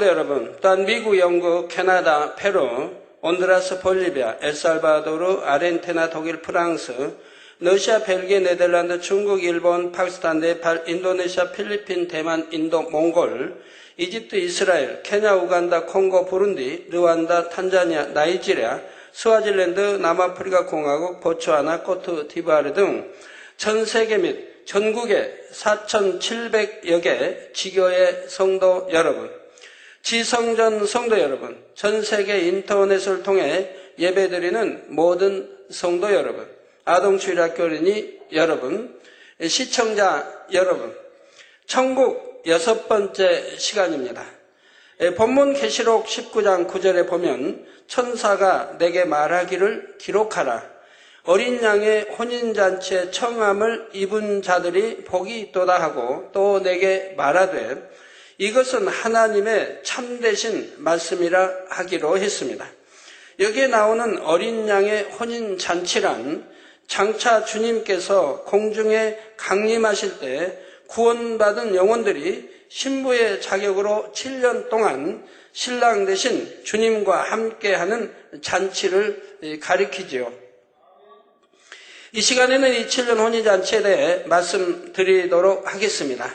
여러분, 또한 미국, 영국, 캐나다, 페루, 온두라스, 볼리비아, 엘살바도르, 아르헨티나, 독일, 프랑스, 러시아, 벨기에, 네덜란드, 중국, 일본, 파키스탄, 네팔, 인도네시아, 필리핀, 대만, 인도, 몽골, 이집트, 이스라엘, 케냐, 우간다, 콩고, 부룬디, 르완다, 탄자니아, 나이지리아, 스와질랜드, 남아프리카 공화국, 보츠와나, 코트디부아르 등 전 세계 및 전국의 4,700여 개 지교의 성도 여러분, 지성전 성도 여러분, 전 세계 인터넷을 통해 예배드리는 모든 성도 여러분, 아동주일학교 어린이 여러분, 시청자 여러분, 천국 6번째 시간입니다. 본문 계시록 19장 9절에 보면 천사가 내게 말하기를 기록하라. 어린 양의 혼인잔치에 청함을 입은 자들이 복이 있도다 하고 또 내게 말하되 이것은 하나님의 참되신 말씀이라 하기로 했습니다. 여기에 나오는 어린 양의 혼인잔치란 장차 주님께서 공중에 강림하실 때 구원받은 영혼들이 신부의 자격으로 7년 동안 신랑 대신 주님과 함께하는 잔치를 가리키지요. 이 시간에는 이 7년 혼인잔치에 대해 말씀드리도록 하겠습니다.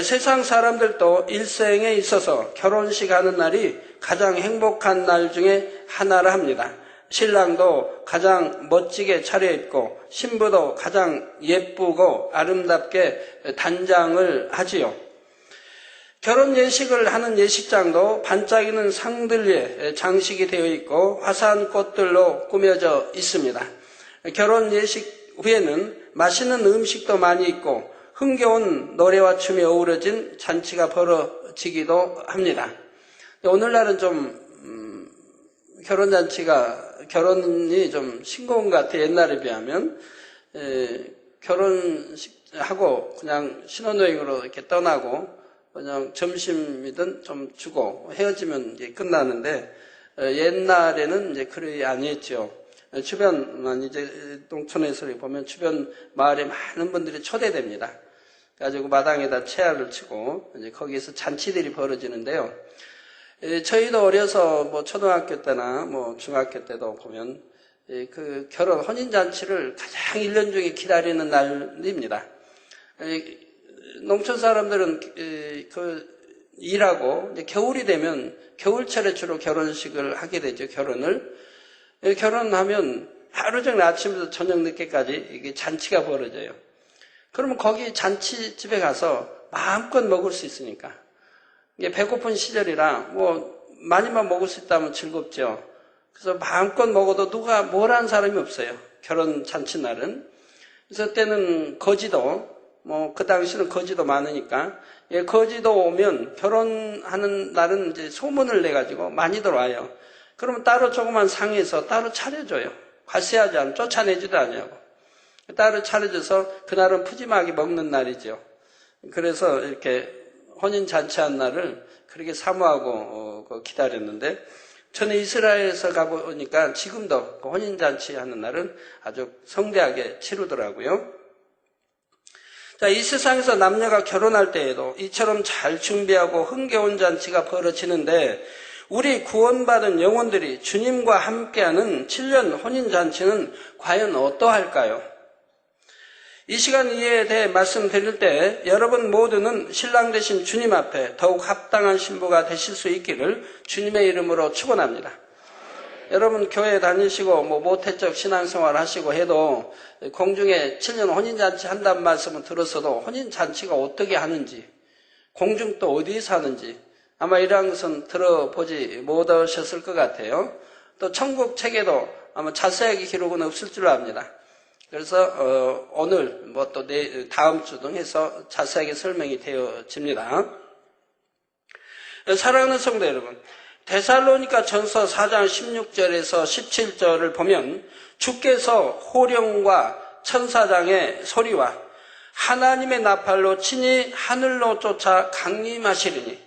세상 사람들도 일생에 있어서 결혼식 하는 날이 가장 행복한 날 중에 하나라 합니다. 신랑도 가장 멋지게 차려입고 신부도 가장 예쁘고 아름답게 단장을 하지요. 결혼 예식을 하는 예식장도 반짝이는 상들리에 장식이 되어 있고 화사한 꽃들로 꾸며져 있습니다. 결혼 예식 후에는 맛있는 음식도 많이 있고 흥겨운 노래와 춤이 어우러진 잔치가 벌어지기도 합니다. 오늘날은 좀 결혼이 좀 싱거운 것 같아요. 옛날에 비하면. 결혼식하고 그냥 신혼여행으로 이렇게 떠나고 그냥 점심이든 좀 주고 헤어지면 이제 끝나는데 옛날에는 이제 그리 아니었죠. 주변, 이제 농촌에서 보면 주변 마을에 많은 분들이 초대됩니다. 그래가지고 마당에다 채알을 치고 이제 거기에서 잔치들이 벌어지는데요. 저희도 어려서 뭐 초등학교 때나 뭐 중학교 때도 보면 그 결혼 혼인잔치를 가장 1년 중에 기다리는 날입니다. 농촌 사람들은 일하고 이제 겨울이 되면 겨울철에 주로 결혼식을 하게 되죠. 결혼하면 하루 종일 아침부터 저녁 늦게까지 이게 잔치가 벌어져요. 그러면 거기 잔치집에 가서 마음껏 먹을 수 있으니까. 이게 배고픈 시절이라 뭐 많이만 먹을 수 있다면 즐겁죠. 그래서 마음껏 먹어도 누가 뭘 하는 사람이 없어요. 결혼 잔치날은. 그래서 그때는 거지도 그 당시는 거지도 많으니까 거지도 오면 결혼하는 날은 이제 소문을 내가지고 많이들 와요. 그러면 따로 조그만 상에서 따로 차려줘요. 관세하지 않고 쫓아내지도 않냐고. 따로 차려줘서 그날은 푸짐하게 먹는 날이죠. 그래서 이렇게 혼인잔치한 날을 그렇게 사모하고 기다렸는데 저는 이스라엘에서 가보니까 지금도 혼인잔치 하는 날은 아주 성대하게 치르더라고요. 자, 이 세상에서 남녀가 결혼할 때에도 이처럼 잘 준비하고 흥겨운 잔치가 벌어지는데 우리 구원받은 영혼들이 주님과 함께하는 7년 혼인잔치는 과연 어떠할까요? 이 시간 이에 대해 말씀드릴 때 여러분 모두는 신랑 되신 주님 앞에 더욱 합당한 신부가 되실 수 있기를 주님의 이름으로 축원합니다. 여러분 교회 다니시고 모태적 신앙생활 하시고 해도 공중에 7년 혼인잔치 한다는 말씀을 들었어도 혼인잔치가 어떻게 하는지 공중 또 어디서 하는지 아마 이러한 것은 들어보지 못하셨을 것 같아요. 또 천국 책에도 아마 자세하게 기록은 없을 줄 압니다. 그래서 오늘 또 다음 주 등 해서 자세하게 설명이 되어집니다. 사랑하는 성도 여러분, 데살로니가 전서 4장 16절에서 17절을 보면 주께서 호령과 천사장의 소리와 하나님의 나팔로 친히 하늘로 쫓아 강림하시리니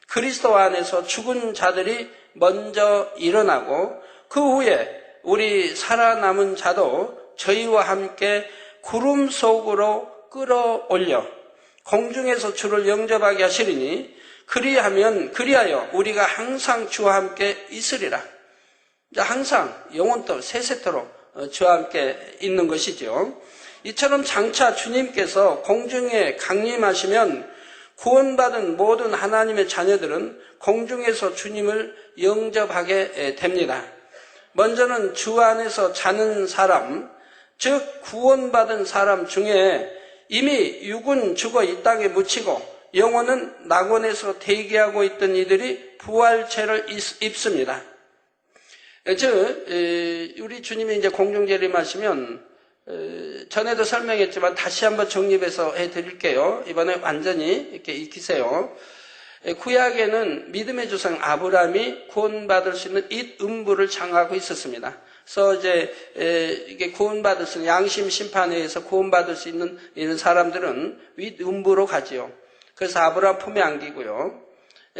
그리스도 안에서 죽은 자들이 먼저 일어나고 그 후에 우리 살아남은 자도 저희와 함께 구름 속으로 끌어올려 공중에서 주를 영접하게 하시리니 그리하여 우리가 항상 주와 함께 있으리라. 항상 영원토록 세세토록 주와 함께 있는 것이죠. 이처럼 장차 주님께서 공중에 강림하시면 구원받은 모든 하나님의 자녀들은 공중에서 주님을 영접하게 됩니다. 먼저는 주 안에서 자는 사람, 즉 구원받은 사람 중에 이미 육은 죽어 이 땅에 묻히고 영혼은 낙원에서 대기하고 있던 이들이 부활체를 입습니다. 즉 우리 주님이 이제 공중 재림하시면 전에도 설명했지만 다시 한번 정립해서 해드릴게요. 이번에 완전히 이렇게 익히세요. 구약에는 믿음의 조상 아브라함이 구원받을 수 있는 잇음부를 장하고 있었습니다. 그래서 이제 이게 구원받을 수 있는 양심 심판에 의해서 구원받을 수 있는 이런 사람들은 윗음부로 가지요. 그래서 아브라함 품에 안기고요.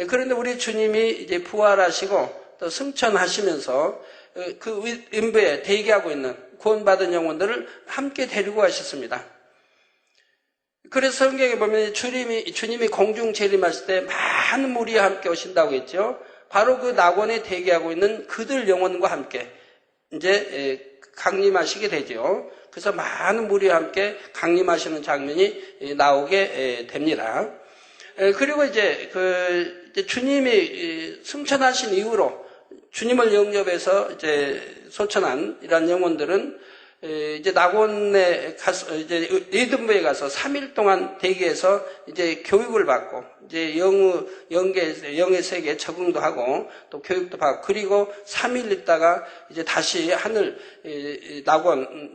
그런데 우리 주님이 이제 부활하시고 또 승천하시면서 그 윗음부에 대기하고 있는 구원받은 영혼들을 함께 데리고 가셨습니다. 그래서 성경에 보면 주님이 공중 재림하실 때 많은 무리와 함께 오신다고 했죠. 바로 그 낙원에 대기하고 있는 그들 영혼과 함께 이제 강림하시게 되죠. 그래서 많은 무리와 함께 강림하시는 장면이 나오게 됩니다. 그리고 이제 주님이 승천하신 이후로 주님을 영접해서 이제 소천한 이런 영혼들은 이제 낙원에 가서 이제 에덴부에 가서 3일 동안 대기해서 이제 교육을 받고 이제 영의 세계에 적응도 하고 또 교육도 받고 그리고 3일 있다가 이제 다시 하늘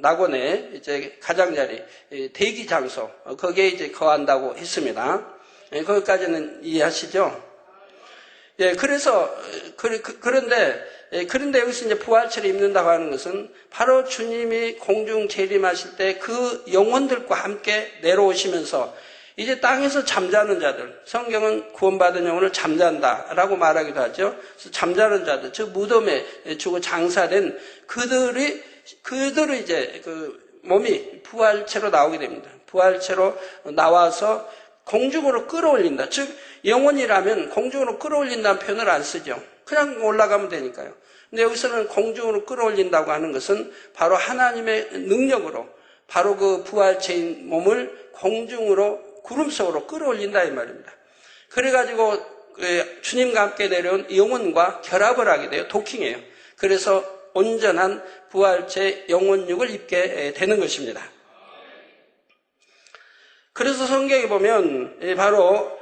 낙원에 이제 가장자리 대기 장소 거기에 이제 거한다고 했습니다. 거기까지는 이해하시죠? 예, 그래서 그런데 여기서 이제 부활체를 입는다고 하는 것은 바로 주님이 공중 재림하실 때 그 영혼들과 함께 내려오시면서 이제 땅에서 잠자는 자들, 성경은 구원받은 영혼을 잠잔다라고 말하기도 하죠. 그래서 잠자는 자들, 즉 무덤에 죽어 장사된 그들이 이제 그 몸이 부활체로 나오게 됩니다. 부활체로 나와서 공중으로 끌어올린다. 즉 영혼이라면 공중으로 끌어올린다는 표현을 안 쓰죠. 그냥 올라가면 되니까요. 근데 여기서는 공중으로 끌어올린다고 하는 것은 바로 하나님의 능력으로 바로 그 부활체인 몸을 공중으로 구름 속으로 끌어올린다 이 말입니다. 그래가지고 주님과 함께 내려온 영혼과 결합을 하게 돼요. 도킹해요. 그래서 온전한 부활체 영혼육을 입게 되는 것입니다. 그래서 성경에 보면 바로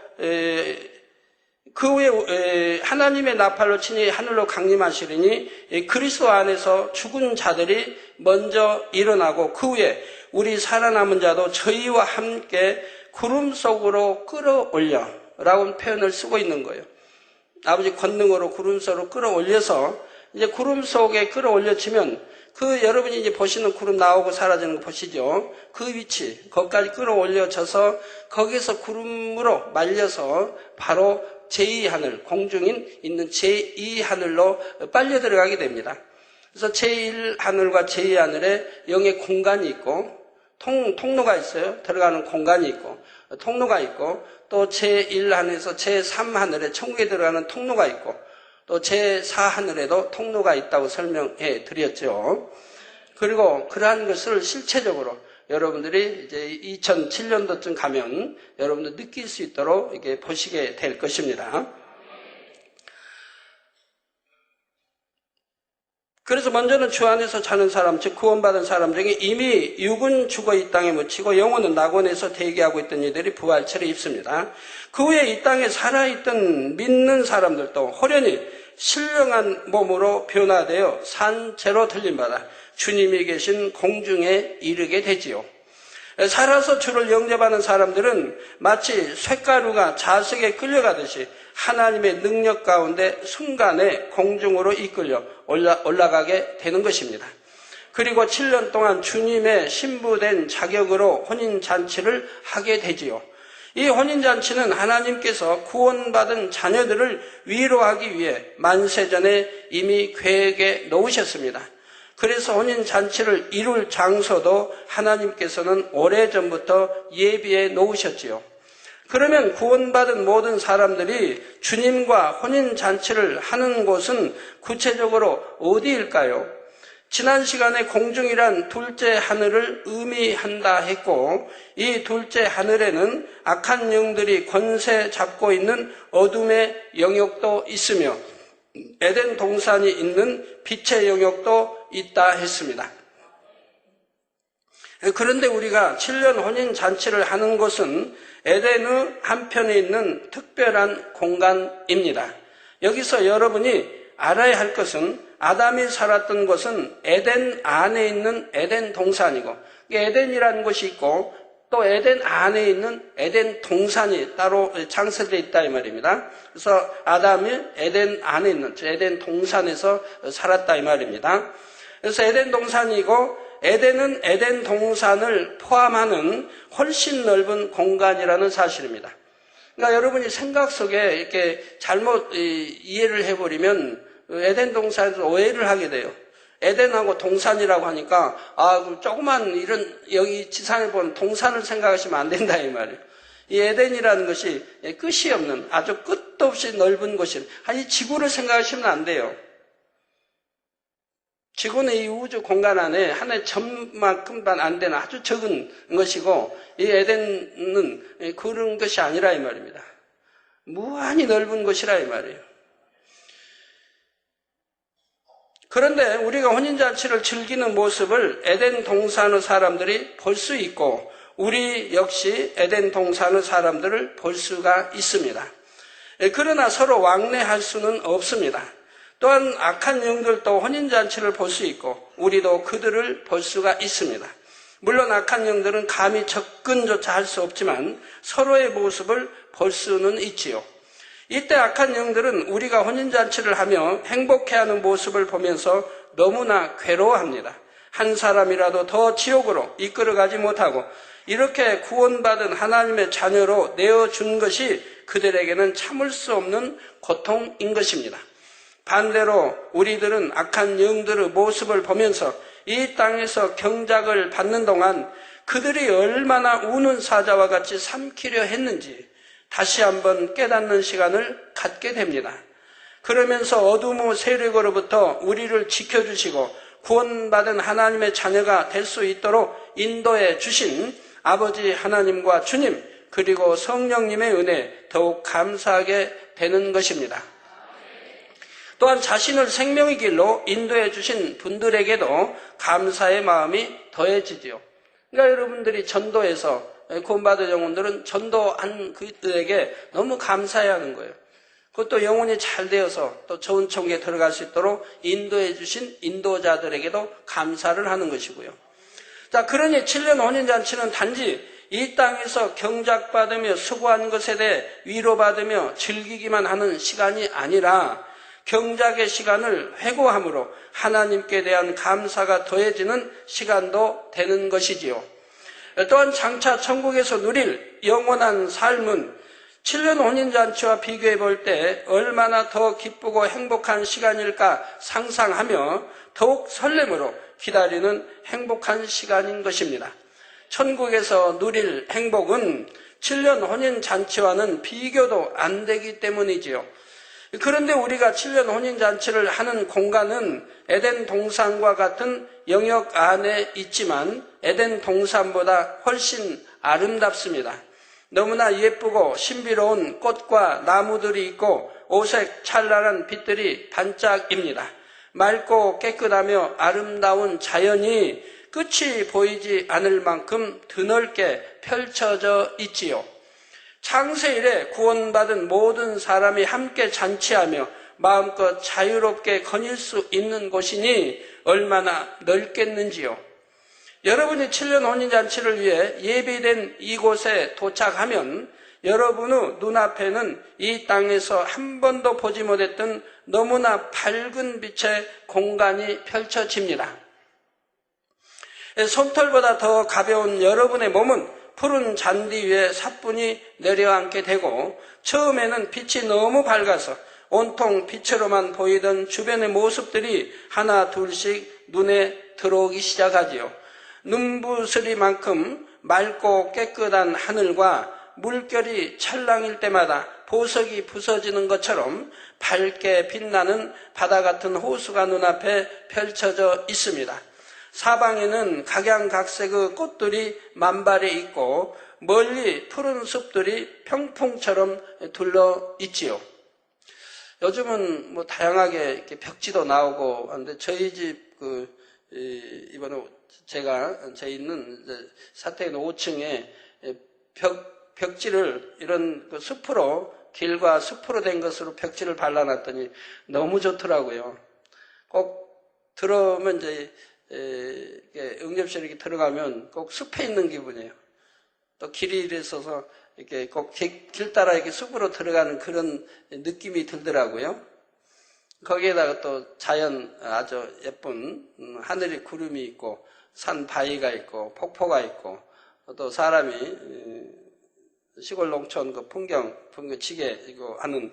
그 후에 하나님의 나팔로 친히 하늘로 강림하시리니 그리스도 안에서 죽은 자들이 먼저 일어나고 그 후에 우리 살아남은 자도 저희와 함께 구름 속으로 끌어올려 라고 표현을 쓰고 있는 거예요. 아버지 권능으로 구름 속으로 끌어올려서 이제 구름 속에 끌어올려지면 그 여러분이 이제 보시는 구름 나오고 사라지는 거 보시죠. 그 위치, 거기까지 끌어올려져서 거기서 구름으로 말려서 바로 제2하늘, 공중인 있는 제2하늘로 빨려 들어가게 됩니다. 그래서 제1하늘과 제2하늘에 영의 공간이 있고 통로가 있어요. 들어가는 공간이 있고 통로가 있고 또 제1하늘에서 제3하늘에 천국에 들어가는 통로가 있고 또 제4하늘에도 통로가 있다고 설명해 드렸죠. 그리고 그러한 것을 실체적으로 여러분들이 이제 2007년도쯤 가면 여러분들 느낄 수 있도록 이렇게 보시게 될 것입니다. 그래서 먼저는 주 안에서 자는 사람, 즉 구원받은 사람 중에 이미 육은 죽어 이 땅에 묻히고 영혼은 낙원에서 대기하고 있던 이들이 부활체를 입습니다. 그 후에 이 땅에 살아있던 믿는 사람들도 호련히 신령한 몸으로 변화되어 산채로 들림받아 주님이 계신 공중에 이르게 되지요. 살아서 주를 영접하는 사람들은 마치 쇳가루가 자석에 끌려가듯이 하나님의 능력 가운데 순간에 공중으로 이끌려 올라가게 되는 것입니다. 그리고 7년 동안 주님의 신부된 자격으로 혼인잔치를 하게 되지요. 이 혼인잔치는 하나님께서 구원받은 자녀들을 위로하기 위해 만세전에 이미 계획에 놓으셨습니다. 그래서 혼인잔치를 이룰 장소도 하나님께서는 오래전부터 예비해 놓으셨지요. 그러면 구원받은 모든 사람들이 주님과 혼인잔치를 하는 곳은 구체적으로 어디일까요? 지난 시간에 공중이란 둘째 하늘을 의미한다 했고, 이 둘째 하늘에는 악한 영들이 권세 잡고 있는 어둠의 영역도 있으며 에덴 동산이 있는 빛의 영역도 있다 했습니다. 그런데 우리가 7년 혼인잔치를 하는 곳은 에덴의 한편에 있는 특별한 공간입니다. 여기서 여러분이 알아야 할 것은 아담이 살았던 곳은 에덴 안에 있는 에덴 동산이고, 에덴이라는 곳이 있고 또 에덴 안에 있는 에덴 동산이 따로 창설되어 있다 이 말입니다. 그래서 아담이 에덴 안에 있는 에덴 동산에서 살았다 이 말입니다. 그래서 에덴 동산이고, 에덴은 에덴 동산을 포함하는 훨씬 넓은 공간이라는 사실입니다. 그러니까 여러분이 생각 속에 이렇게 잘못 이해를 해버리면 에덴 동산에서 오해를 하게 돼요. 에덴하고 동산이라고 하니까 조그만 이런 여기 지상에 보는 동산을 생각하시면 안 된다 이 말이에요. 이 에덴이라는 것이 끝이 없는 아주 끝도 없이 넓은 곳이, 이 지구를 생각하시면 안 돼요. 지구는 이 우주 공간 안에 하나의 점만큼만 안 되는 아주 적은 것이고, 이 에덴은 그런 것이 아니라 이 말입니다. 무한히 넓은 곳이라 이 말이에요. 그런데 우리가 혼인잔치를 즐기는 모습을 에덴 동산의 사람들이 볼 수 있고, 우리 역시 에덴 동산의 사람들을 볼 수가 있습니다. 그러나 서로 왕래할 수는 없습니다. 또한 악한 영들도 혼인잔치를 볼 수 있고 우리도 그들을 볼 수가 있습니다. 물론 악한 영들은 감히 접근조차 할 수 없지만 서로의 모습을 볼 수는 있지요. 이때 악한 영들은 우리가 혼인잔치를 하며 행복해하는 모습을 보면서 너무나 괴로워합니다. 한 사람이라도 더 지옥으로 이끌어가지 못하고 이렇게 구원받은 하나님의 자녀로 내어준 것이 그들에게는 참을 수 없는 고통인 것입니다. 반대로 우리들은 악한 영들의 모습을 보면서 이 땅에서 경작을 받는 동안 그들이 얼마나 우는 사자와 같이 삼키려 했는지 다시 한번 깨닫는 시간을 갖게 됩니다. 그러면서 어둠의 세력으로부터 우리를 지켜주시고 구원받은 하나님의 자녀가 될 수 있도록 인도해 주신 아버지 하나님과 주님 그리고 성령님의 은혜 더욱 감사하게 되는 것입니다. 또한 자신을 생명의 길로 인도해 주신 분들에게도 감사의 마음이 더해지지요. 그러니까 여러분들이 전도해서 구원받은 영혼들은 전도한 그들에게 너무 감사해야 하는 거예요. 그것도 영혼이 잘 되어서 또 좋은 천국에 들어갈 수 있도록 인도해 주신 인도자들에게도 감사를 하는 것이고요. 자, 그러니 7년 혼인잔치는 단지 이 땅에서 경작받으며 수고한 것에 대해 위로받으며 즐기기만 하는 시간이 아니라 경작의 시간을 회고함으로 하나님께 대한 감사가 더해지는 시간도 되는 것이지요. 또한 장차 천국에서 누릴 영원한 삶은 7년 혼인잔치와 비교해 볼 때 얼마나 더 기쁘고 행복한 시간일까 상상하며 더욱 설렘으로 기다리는 행복한 시간인 것입니다. 천국에서 누릴 행복은 7년 혼인잔치와는 비교도 안 되기 때문이지요. 그런데 우리가 7년 혼인잔치를 하는 공간은 에덴 동산과 같은 영역 안에 있지만 에덴 동산보다 훨씬 아름답습니다. 너무나 예쁘고 신비로운 꽃과 나무들이 있고 오색 찬란한 빛들이 반짝입니다. 맑고 깨끗하며 아름다운 자연이 끝이 보이지 않을 만큼 드넓게 펼쳐져 있지요. 창세 이래 구원받은 모든 사람이 함께 잔치하며 마음껏 자유롭게 거닐 수 있는 곳이니 얼마나 넓겠는지요. 여러분이 7년 혼인잔치를 위해 예비된 이곳에 도착하면 여러분의 눈앞에는 이 땅에서 한 번도 보지 못했던 너무나 밝은 빛의 공간이 펼쳐집니다. 솜털보다 더 가벼운 여러분의 몸은 푸른 잔디 위에 사뿐히 내려앉게 되고 처음에는 빛이 너무 밝아서 온통 빛으로만 보이던 주변의 모습들이 하나 둘씩 눈에 들어오기 시작하지요. 눈부스리만큼 맑고 깨끗한 하늘과 물결이 찰랑일 때마다 보석이 부서지는 것처럼 밝게 빛나는 바다 같은 호수가 눈앞에 펼쳐져 있습니다. 사방에는 각양각색의 꽃들이 만발해 있고 멀리 푸른 숲들이 평풍처럼 둘러 있지요. 요즘은 뭐 다양하게 이렇게 벽지도 나오고 하는데 저희 집 이번에 제 있는 사택의 5층에 벽지를 이런 숲으로 길과 숲으로 된 것으로 벽지를 발라놨더니 너무 좋더라고요. 꼭 들어오면 이제 응접실에 이렇게 들어가면 꼭 숲에 있는 기분이에요. 또 길이 있어서 이렇게 꼭 길 따라 이렇게 숲으로 들어가는 그런 느낌이 들더라고요. 거기에다가 또 자연 아주 예쁜 하늘에 구름이 있고 산 바위가 있고 폭포가 있고 또 사람이 시골 농촌 그 풍경치게 이거 하는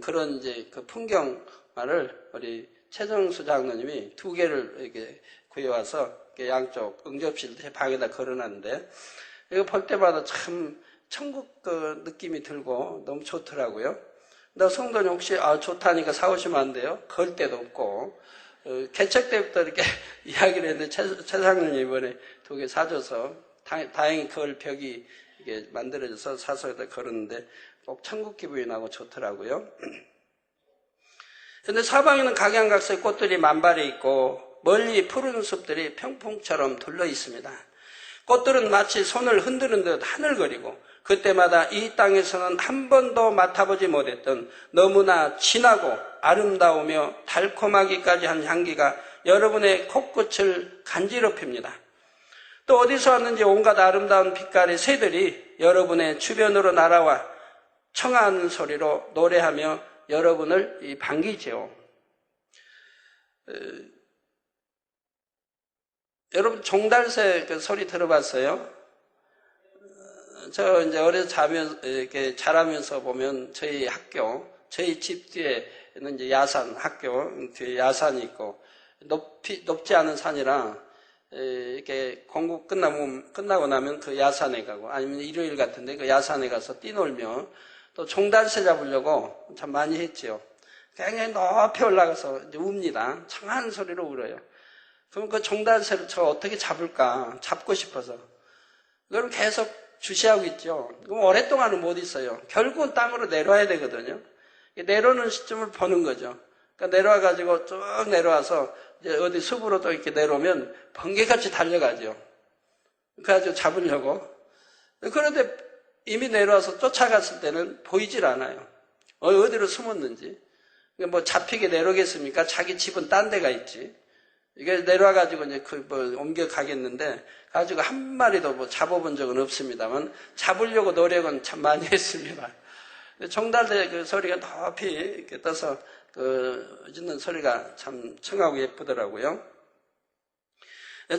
그런 이제 그 풍경만을 우리 최정수 장로님이 2개를 이렇게 구해와서 양쪽 응접실 방에다 걸어놨는데 이거 볼 때마다 참 천국 그 느낌이 들고 너무 좋더라고요. 근데 성도님 혹시 좋다니까 사오시면 안 돼요? 걸 데도 없고 개척 때부터 이렇게 이야기를 했는데 최 장로님 이번에 2개 사줘서 다행히 걸 벽이 이게 만들어져서 사서에다 걸었는데 꼭 천국 기분이 나고 좋더라고요. 그런데 사방에는 각양각색 꽃들이 만발해 있고 멀리 푸른 숲들이 평풍처럼 둘러 있습니다. 꽃들은 마치 손을 흔드는 듯 하늘거리고 그때마다 이 땅에서는 한 번도 맡아보지 못했던 너무나 진하고 아름다우며 달콤하기까지 한 향기가 여러분의 코끝을 간지럽힙니다. 또 어디서 왔는지 온갖 아름다운 빛깔의 새들이 여러분의 주변으로 날아와 청아한 소리로 노래하며 여러분을 반기죠. 여러분 종달새 그 소리 들어봤어요? 저 이제 어려서 이렇게 자라면서 보면 저희 학교, 저희 집 뒤에는 이제 야산, 학교 뒤에 야산이 있고 높지 않은 산이라 이렇게 공부 끝나고 나면 그 야산에 가고 아니면 일요일 같은데 그 야산에 가서 뛰놀며 또 종달새 잡으려고 참 많이 했지요. 굉장히 높이 올라가서 이제 웁니다. 청한 소리로 울어요. 그럼 그 종달새를 저 어떻게 잡을까? 잡고 싶어서. 그럼 계속 주시하고 있죠. 그럼 오랫동안은 못 있어요. 결국은 땅으로 내려와야 되거든요. 내려오는 시점을 보는 거죠. 그러니까 내려와가지고 쭉 내려와서 이제 어디 숲으로 또 이렇게 내려오면 번개같이 달려가죠. 그래가지고 잡으려고. 그런데 이미 내려와서 쫓아갔을 때는 보이질 않아요. 어디로 숨었는지. 그러니까 뭐 잡히게 내려오겠습니까? 자기 집은 딴 데가 있지. 이게 내려와가지고 이제 옮겨 가겠는데, 가지고 한 마리도 뭐 잡아본 적은 없습니다만, 잡으려고 노력은 참 많이 했습니다. 종달새 그 소리가 높이 이렇게 떠서 짖는 소리가 참 청하고 예쁘더라고요.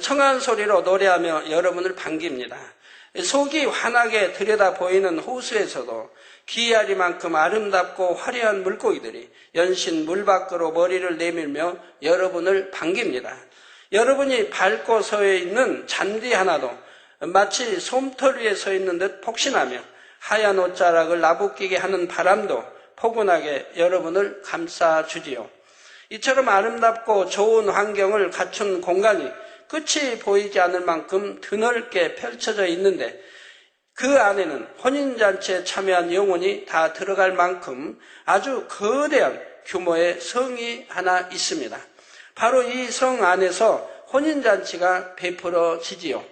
청한 소리로 노래하며 여러분을 반깁니다. 속이 환하게 들여다 보이는 호수에서도 기이하리만큼 아름답고 화려한 물고기들이 연신 물 밖으로 머리를 내밀며 여러분을 반깁니다. 여러분이 밟고 서 있는 잔디 하나도 마치 솜털 위에 서 있는 듯 폭신하며 하얀 옷자락을 나부끼게 하는 바람도 포근하게 여러분을 감싸주지요. 이처럼 아름답고 좋은 환경을 갖춘 공간이 끝이 보이지 않을 만큼 드넓게 펼쳐져 있는데 그 안에는 혼인잔치에 참여한 영혼이 다 들어갈 만큼 아주 거대한 규모의 성이 하나 있습니다. 바로 이 성 안에서 혼인잔치가 베풀어지지요.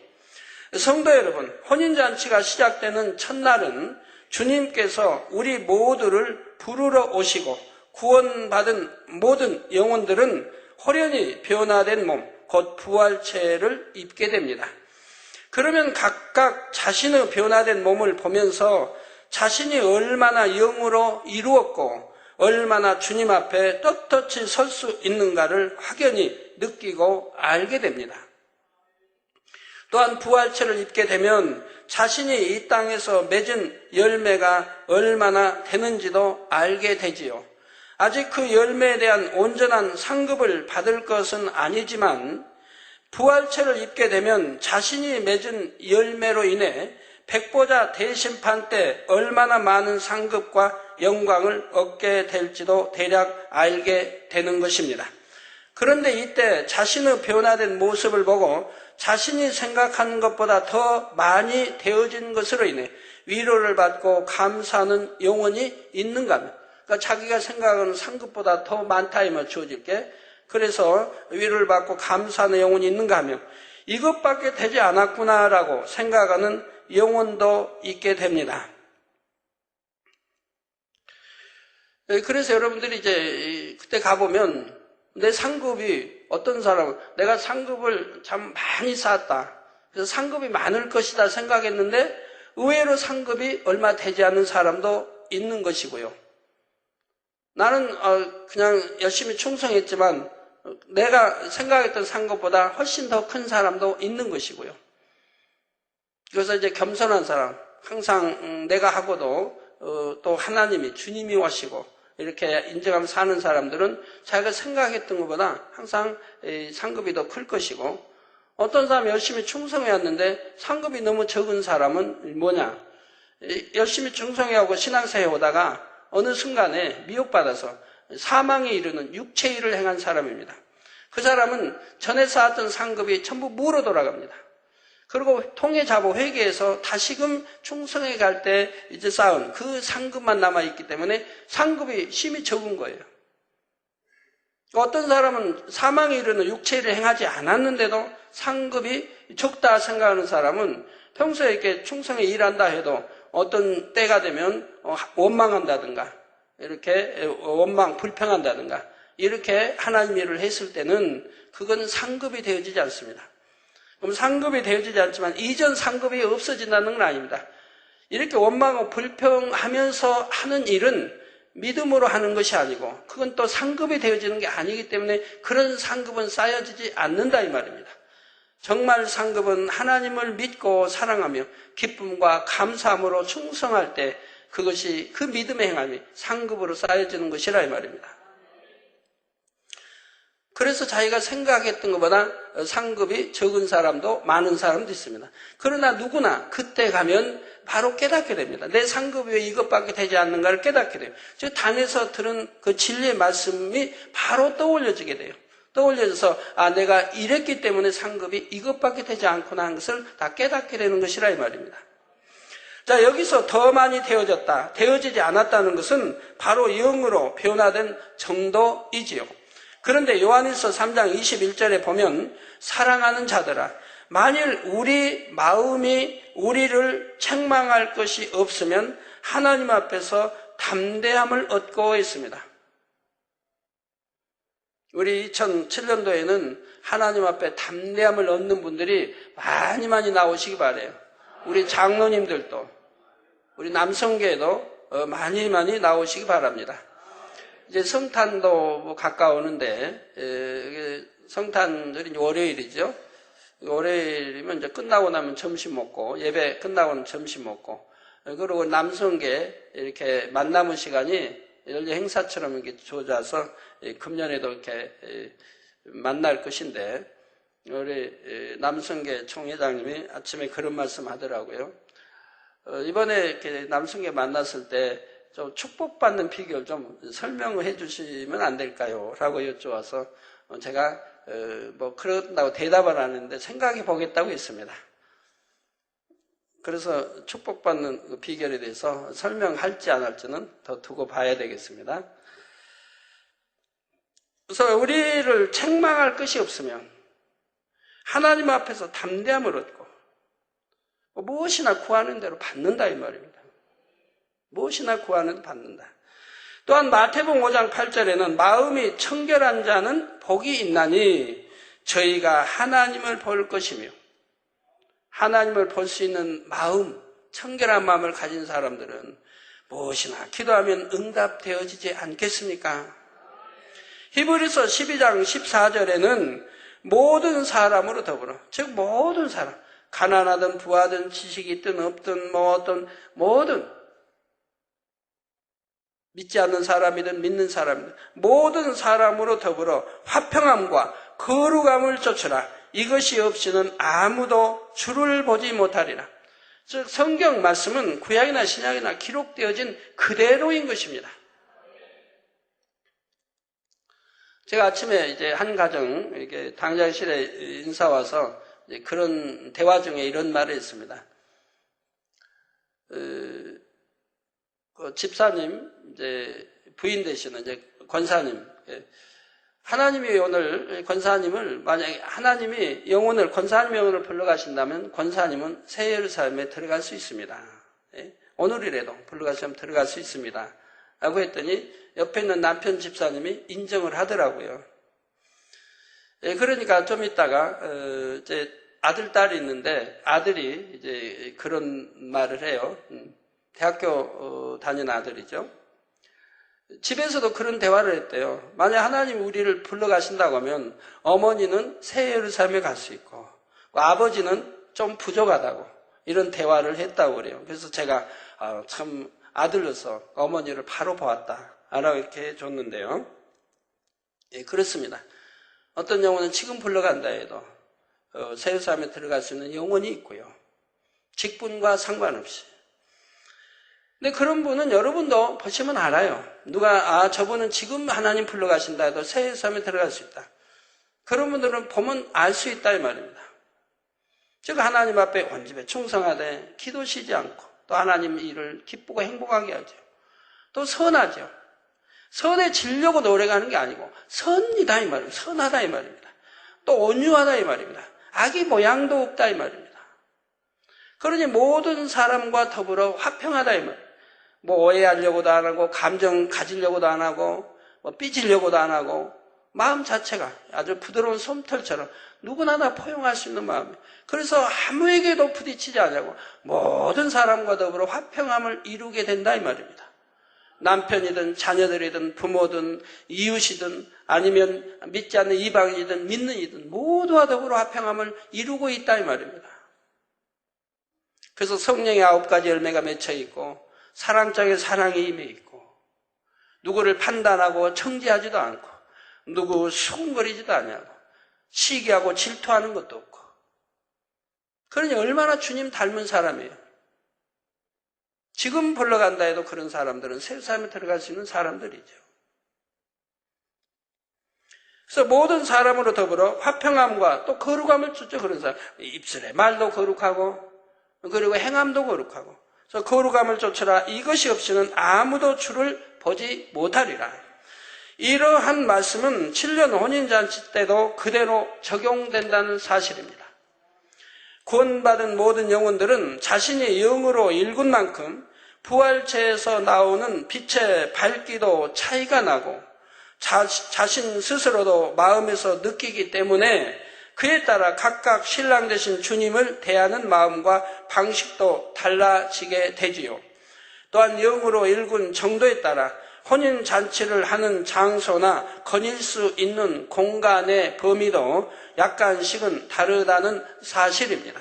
성도 여러분, 혼인잔치가 시작되는 첫날은 주님께서 우리 모두를 부르러 오시고 구원받은 모든 영혼들은 호련히 변화된 몸, 곧 부활체를 입게 됩니다. 그러면 각각 자신의 변화된 몸을 보면서 자신이 얼마나 영으로 이루었고 얼마나 주님 앞에 떳떳이 설 수 있는가를 확연히 느끼고 알게 됩니다. 또한 부활체를 입게 되면 자신이 이 땅에서 맺은 열매가 얼마나 되는지도 알게 되지요. 아직 그 열매에 대한 온전한 상급을 받을 것은 아니지만 부활체를 입게 되면 자신이 맺은 열매로 인해 백보자 대심판 때 얼마나 많은 상급과 영광을 얻게 될지도 대략 알게 되는 것입니다. 그런데 이때 자신의 변화된 모습을 보고 자신이 생각하는 것보다 더 많이 되어진 것으로 인해 위로를 받고 감사하는 영혼이 있는가 하면, 그러니까 자기가 생각하는 상급보다 더 많다 이만 주어질 게, 그래서 위로를 받고 감사하는 영혼이 있는가 하면 이것밖에 되지 않았구나라고 생각하는 영혼도 있게 됩니다. 그래서 여러분들이 이제 그때 가보면 내 상급이, 어떤 사람은 내가 상급을 참 많이 쌓았다, 그래서 상급이 많을 것이다 생각했는데 의외로 상급이 얼마 되지 않는 사람도 있는 것이고요. 나는 그냥 열심히 충성했지만 내가 생각했던 상급보다 훨씬 더 큰 사람도 있는 것이고요. 그래서 이제 겸손한 사람, 항상 내가 하고도 또 하나님이, 주님이 오시고 이렇게 인정하며 사는 사람들은 자기가 생각했던 것보다 항상 상급이 더 클 것이고, 어떤 사람이 열심히 충성해왔는데 상급이 너무 적은 사람은 뭐냐? 열심히 충성해오고 신앙생활에 오다가 어느 순간에 미혹받아서 사망에 이르는 육체 일을 행한 사람입니다. 그 사람은 전에 쌓았던 상급이 전부 무로 돌아갑니다. 그리고 통해 잡아 회개해서 다시금 충성해 갈 때 이제 쌓은 그 상급만 남아있기 때문에 상급이 심히 적은 거예요. 어떤 사람은 사망에 이르는 육체 일을 행하지 않았는데도 상급이 적다 생각하는 사람은 평소에 이렇게 충성에 일한다 해도 어떤 때가 되면 원망한다든가, 이렇게 원망, 불평한다든가, 이렇게 하나님 일을 했을 때는 그건 상급이 되어지지 않습니다. 그럼 상급이 되어지지 않지만 이전 상급이 없어진다는 건 아닙니다. 이렇게 원망하고 불평하면서 하는 일은 믿음으로 하는 것이 아니고 그건 또 상급이 되어지는 게 아니기 때문에 그런 상급은 쌓여지지 않는다 이 말입니다. 정말 상급은 하나님을 믿고 사랑하며 기쁨과 감사함으로 충성할 때 그것이, 그 믿음의 행함이 상급으로 쌓여지는 것이라 이 말입니다. 그래서 자기가 생각했던 것보다 상급이 적은 사람도 많은 사람도 있습니다. 그러나 누구나 그때 가면 바로 깨닫게 됩니다. 내 상급이 왜 이것밖에 되지 않는가를 깨닫게 돼요. 즉 단에서 들은 그 진리의 말씀이 바로 떠올려지게 돼요. 떠올려져서 내가 이랬기 때문에 상급이 이것밖에 되지 않구나 하는 것을 다 깨닫게 되는 것이라 이 말입니다. 자, 여기서 더 많이 되어졌다, 되어지지 않았다는 것은 바로 영으로 변화된 정도이지요. 그런데 요한일서 3장 21절에 보면 사랑하는 자들아, 만일 우리 마음이 우리를 책망할 것이 없으면 하나님 앞에서 담대함을 얻고 있습니다. 우리 2007년도에는 하나님 앞에 담대함을 얻는 분들이 많이 나오시기 바라요. 우리 장로님들도, 우리 남성계에도 많이 나오시기 바랍니다. 이제 성탄도 가까우는데, 성탄절이 월요일이죠. 월요일이면 이제 끝나고 나면 점심 먹고, 예배 끝나고는 점심 먹고, 그리고 남성계 이렇게 만남의 시간이 연례 행사처럼 이렇게 주어져서 금년에도 이렇게 만날 것인데, 우리 남성계 총회장님이 아침에 그런 말씀 하더라고요. 이번에 이렇게 남성계 만났을 때 좀 축복받는 비결 좀 설명해 주시면 안 될까요? 라고 여쭤와서 제가 그런다고 대답을 안 했는데 생각해 보겠다고 했습니다. 그래서 축복받는 비결에 대해서 설명할지 안 할지는 더 두고 봐야 되겠습니다. 그래서 우리를 책망할 것이 없으면 하나님 앞에서 담대함을 얻고 무엇이나 구하는 대로 받는다 이 말입니다. 무엇이나 구하는 대로 받는다. 또한 마태복음 5장 8절에는 마음이 청결한 자는 복이 있나니 저희가 하나님을 볼 것이며, 하나님을 볼 수 있는 마음, 청결한 마음을 가진 사람들은 무엇이나 기도하면 응답되어지지 않겠습니까? 히브리서 12장 14절에는 모든 사람으로 더불어, 즉 모든 사람, 가난하든 부하든 지식이 있든 없든 모든 믿지 않는 사람이든 믿는 사람이든 모든 사람으로 더불어 화평함과 거룩함을 쫓으라. 이것이 없이는 아무도 주를 보지 못하리라. 즉 성경 말씀은 구약이나 신약이나 기록되어진 그대로인 것입니다. 제가 아침에 이제 한 가정 이렇게 당장실에 인사 와서 그런 대화 중에 이런 말을 했습니다. 집사님, 이제 부인 되시는 이제 권사님, 하나님이 오늘 권사님을 만약에 하나님이 영혼을 권사님 영혼을 불러가신다면 권사님은 새 예루살렘에 들어갈 수 있습니다. 오늘이라도 불러가시면 들어갈 수 있습니다. 라고 했더니 옆에 있는 남편 집사님이 인정을 하더라고요. 그러니까 좀 있다가 이제 아들 딸이 있는데 아들이 이제 그런 말을 해요. 대학교 다니는 아들이죠. 집에서도 그런 대화를 했대요. 만약 하나님 우리를 불러가신다고 하면 어머니는 새 예루살렘에 갈 수 있고 아버지는 좀 부족하다고 이런 대화를 했다고 그래요. 그래서 제가 참 아들로서 어머니를 바로 보았다 라고 이렇게 해줬는데요. 예, 그렇습니다. 어떤 영혼은 지금 불러간다 해도 새 예루살렘에 들어갈 수 있는 영혼이 있고요. 직분과 상관없이. 근데 그런 분은 여러분도 보시면 알아요. 누가 저분은 지금 하나님 불러가신다 해도 새 예루살렘에 들어갈 수 있다. 그런 분들은 보면 알 수 있다 이 말입니다. 즉 하나님 앞에 온집에 충성하되 기도 쉬지 않고 또 하나님 일을 기쁘고 행복하게 하죠. 또 선하죠. 선해지려고 노력하는 게 아니고 선이다 이 말입니다. 선하다 이 말입니다. 또 온유하다 이 말입니다. 악의 모양도 없다 이 말입니다. 그러니 모든 사람과 더불어 화평하다 이 말입니다. 뭐 오해하려고도 안 하고 감정 가지려고도 안 하고 뭐 삐지려고도 안 하고 마음 자체가 아주 부드러운 솜털처럼 누구나 다 포용할 수 있는 마음이에요. 그래서 아무에게도 부딪히지 않냐고 모든 사람과 더불어 화평함을 이루게 된다 이 말입니다. 남편이든 자녀들이든 부모든 이웃이든 아니면 믿지 않는 이방인이든 믿는 이든 모두와 더불어 화평함을 이루고 있다 이 말입니다. 그래서 성령의 9가지 열매가 맺혀 있고 사랑장에 사랑이 임해 있고 누구를 판단하고 청지하지도 않고 누구 수군거리지도 않냐고 시기하고 질투하는 것도 없고 그러니 얼마나 주님 닮은 사람이에요. 지금 불러간다 해도 그런 사람들은 새 예루살렘에 들어갈 수 있는 사람들이죠. 그래서 모든 사람으로 더불어 화평함과 또 거룩함을 주죠. 그런 사람 입술에 말도 거룩하고 그리고 행함도 거룩하고 그래서 거룩함을 쫓으라 이것이 없이는 아무도 주를 보지 못하리라. 이러한 말씀은 7년 혼인잔치 때도 그대로 적용된다는 사실입니다. 구원받은 모든 영혼들은 자신이 영으로 일군 만큼 부활체에서 나오는 빛의 밝기도 차이가 나고 자신 스스로도 마음에서 느끼기 때문에 그에 따라 각각 신랑 되신 주님을 대하는 마음과 방식도 달라지게 되지요. 또한 영으로 일군 정도에 따라 혼인잔치를 하는 장소나 거닐 수 있는 공간의 범위도 약간씩은 다르다는 사실입니다.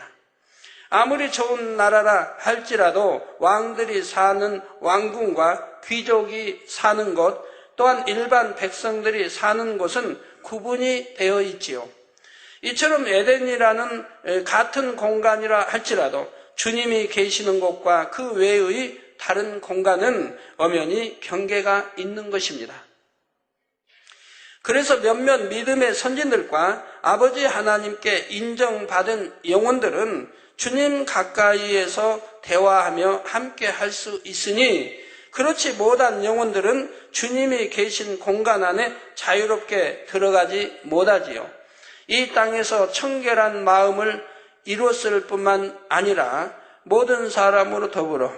아무리 좋은 나라라 할지라도 왕들이 사는 왕궁과 귀족이 사는 곳 또한 일반 백성들이 사는 곳은 구분이 되어 있지요. 이처럼 에덴이라는 같은 공간이라 할지라도 주님이 계시는 곳과 그 외의 다른 공간은 엄연히 경계가 있는 것입니다. 그래서 몇몇 믿음의 선진들과 아버지 하나님께 인정받은 영혼들은 주님 가까이에서 대화하며 함께 할 수 있으니 그렇지 못한 영혼들은 주님이 계신 공간 안에 자유롭게 들어가지 못하지요. 이 땅에서 청결한 마음을 이루었을 뿐만 아니라 모든 사람으로 더불어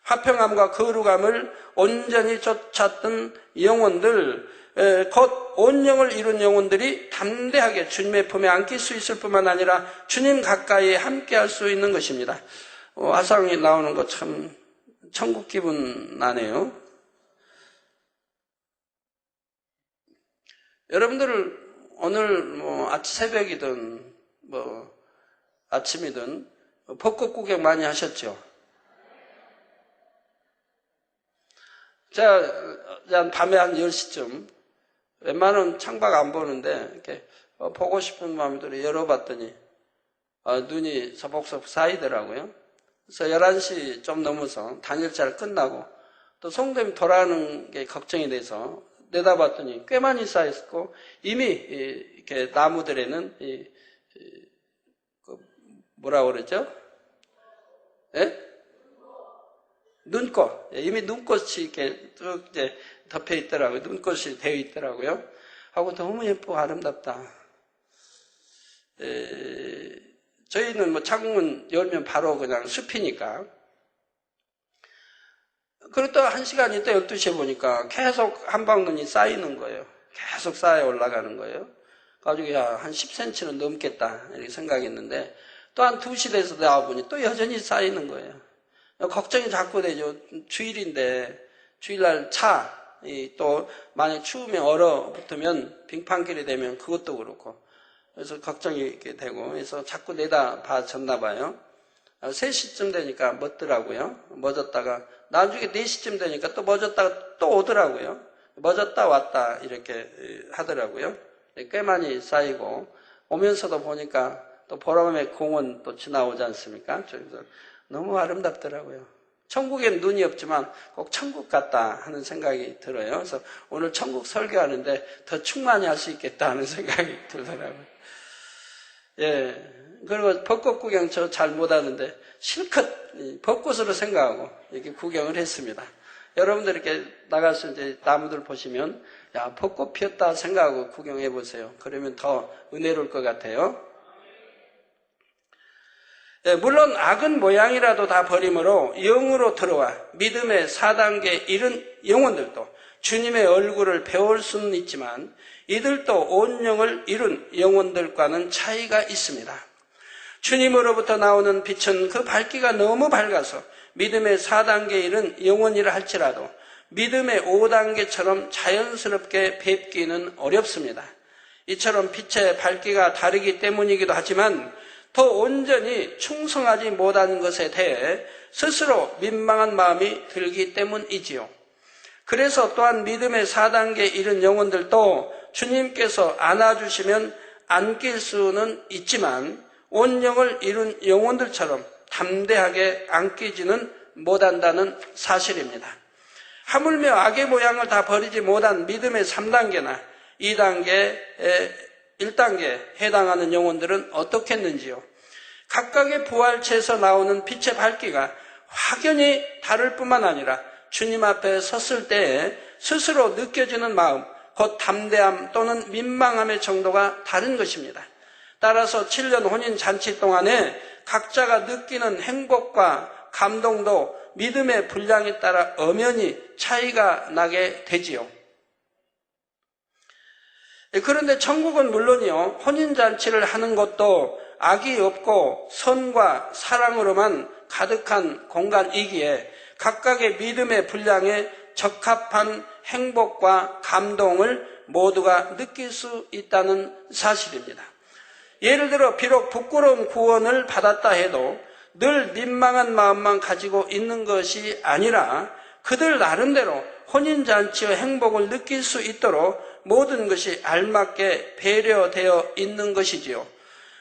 화평함과 거룩함을 온전히 쫓았던 영혼들, 곧 온영을 이룬 영혼들이 담대하게 주님의 품에 안길 수 있을 뿐만 아니라 주님 가까이 함께할 수 있는 것입니다. 화상이 나오는 거 참 천국 기분 나네요. 여러분들 오늘 새벽이든 아침이든 벚꽃 구경 많이 하셨죠? 제가 밤에 한 10시쯤 웬만하면 창밖 안 보는데 이렇게 보고 싶은 마음으로 열어봤더니 눈이 서복서복 쌓이더라고요. 그래서 11시 좀 넘어서 단일자를 끝나고 또 송도님 돌아가는 게 걱정이 돼서 내다봤더니 꽤 많이 쌓였고 이미 이렇게 나무들에는 뭐라고 그러죠? 예? 눈꽃. 이미 눈꽃이 이렇게 쭉 이제 덮여 있더라고요. 눈꽃이 되어 있더라고요. 하고 너무 예쁘고 아름답다. 저희는 뭐 창문 열면 바로 그냥 숲이니까. 그리고 또 1시간 있다 12시에 보니까 계속 한방눈이 쌓이는 거예요. 계속 쌓여 올라가는 거예요. 가지고 한 10cm는 넘겠다 이렇게 생각했는데 또 한 2시 돼서 나와보니 또 여전히 쌓이는 거예요. 걱정이 자꾸 되죠. 주일인데 주일날 또 만약 추우면 얼어붙으면 빙판길이 되면 그것도 그렇고 그래서 걱정이 이렇게 되고 그래서 자꾸 내다봐졌나 봐요. 3시쯤 되니까 멎더라고요. 멎었다가 나중에 4시쯤 되니까 또 멎었다가 또 오더라고요. 멎었다 왔다 이렇게 하더라고요. 꽤 많이 쌓이고 오면서도 보니까 또 보라밤에 공원 또 지나오지 않습니까? 그래서 너무 아름답더라고요. 천국엔 눈이 없지만 꼭 천국 같다 하는 생각이 들어요. 그래서 오늘 천국 설교하는데 더 충만히 할 수 있겠다 하는 생각이 들더라고요. 예. 그리고 벚꽃 구경 저 잘 못하는데 실컷 벚꽃으로 생각하고 이렇게 구경을 했습니다. 여러분들 이렇게 나가서 이제 나무들 보시면 야, 벚꽃 피었다 생각하고 구경해 보세요. 그러면 더 은혜로울 것 같아요. 예, 물론 악은 모양이라도 다 버림으로 영으로 들어와 믿음의 4단계 이른 영혼들도 주님의 얼굴을 배울 수는 있지만 이들도 온 영을 이룬 영혼들과는 차이가 있습니다. 주님으로부터 나오는 빛은 그 밝기가 너무 밝아서 믿음의 4단계 이른 영혼이라 할지라도 믿음의 5단계처럼 자연스럽게 뵙기는 어렵습니다. 이처럼 빛의 밝기가 다르기 때문이기도 하지만 더 온전히 충성하지 못한 것에 대해 스스로 민망한 마음이 들기 때문이지요. 그래서 또한 믿음의 4단계 이른 영혼들도 주님께서 안아주시면 안길 수는 있지만 온 영을 이룬 영혼들처럼 담대하게 안기지는 못한다는 사실입니다. 하물며 악의 모양을 다 버리지 못한 믿음의 3단계나 2단계, 1단계에 해당하는 영혼들은 어떻겠는지요? 각각의 부활체에서 나오는 빛의 밝기가 확연히 다를 뿐만 아니라 주님 앞에 섰을 때에 스스로 느껴지는 마음, 곧 담대함 또는 민망함의 정도가 다른 것입니다. 따라서 7년 혼인 잔치 동안에 각자가 느끼는 행복과 감동도 믿음의 분량에 따라 엄연히 차이가 나게 되지요. 그런데 천국은 물론이요, 혼인잔치를 하는 것도 악이 없고 선과 사랑으로만 가득한 공간이기에 각각의 믿음의 분량에 적합한 행복과 감동을 모두가 느낄 수 있다는 사실입니다. 예를 들어 비록 부끄러운 구원을 받았다 해도 늘 민망한 마음만 가지고 있는 것이 아니라 그들 나름대로 혼인잔치의 행복을 느낄 수 있도록 모든 것이 알맞게 배려되어 있는 것이지요.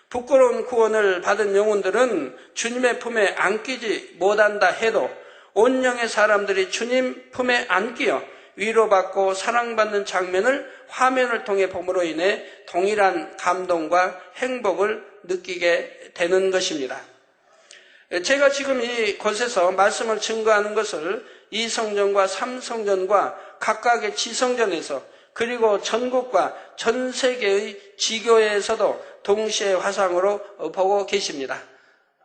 부끄러운 구원을 받은 영혼들은 주님의 품에 안기지 못한다 해도 온 영의 사람들이 주님 품에 안기어 위로받고 사랑받는 장면을 화면을 통해 봄으로 인해 동일한 감동과 행복을 느끼게 되는 것입니다. 제가 지금 이곳에서 말씀을 증거하는 것을 2성전과 3성전과 각각의 지성전에서 그리고 전국과 전 세계의 지교회에서도 동시에 화상으로 보고 계십니다.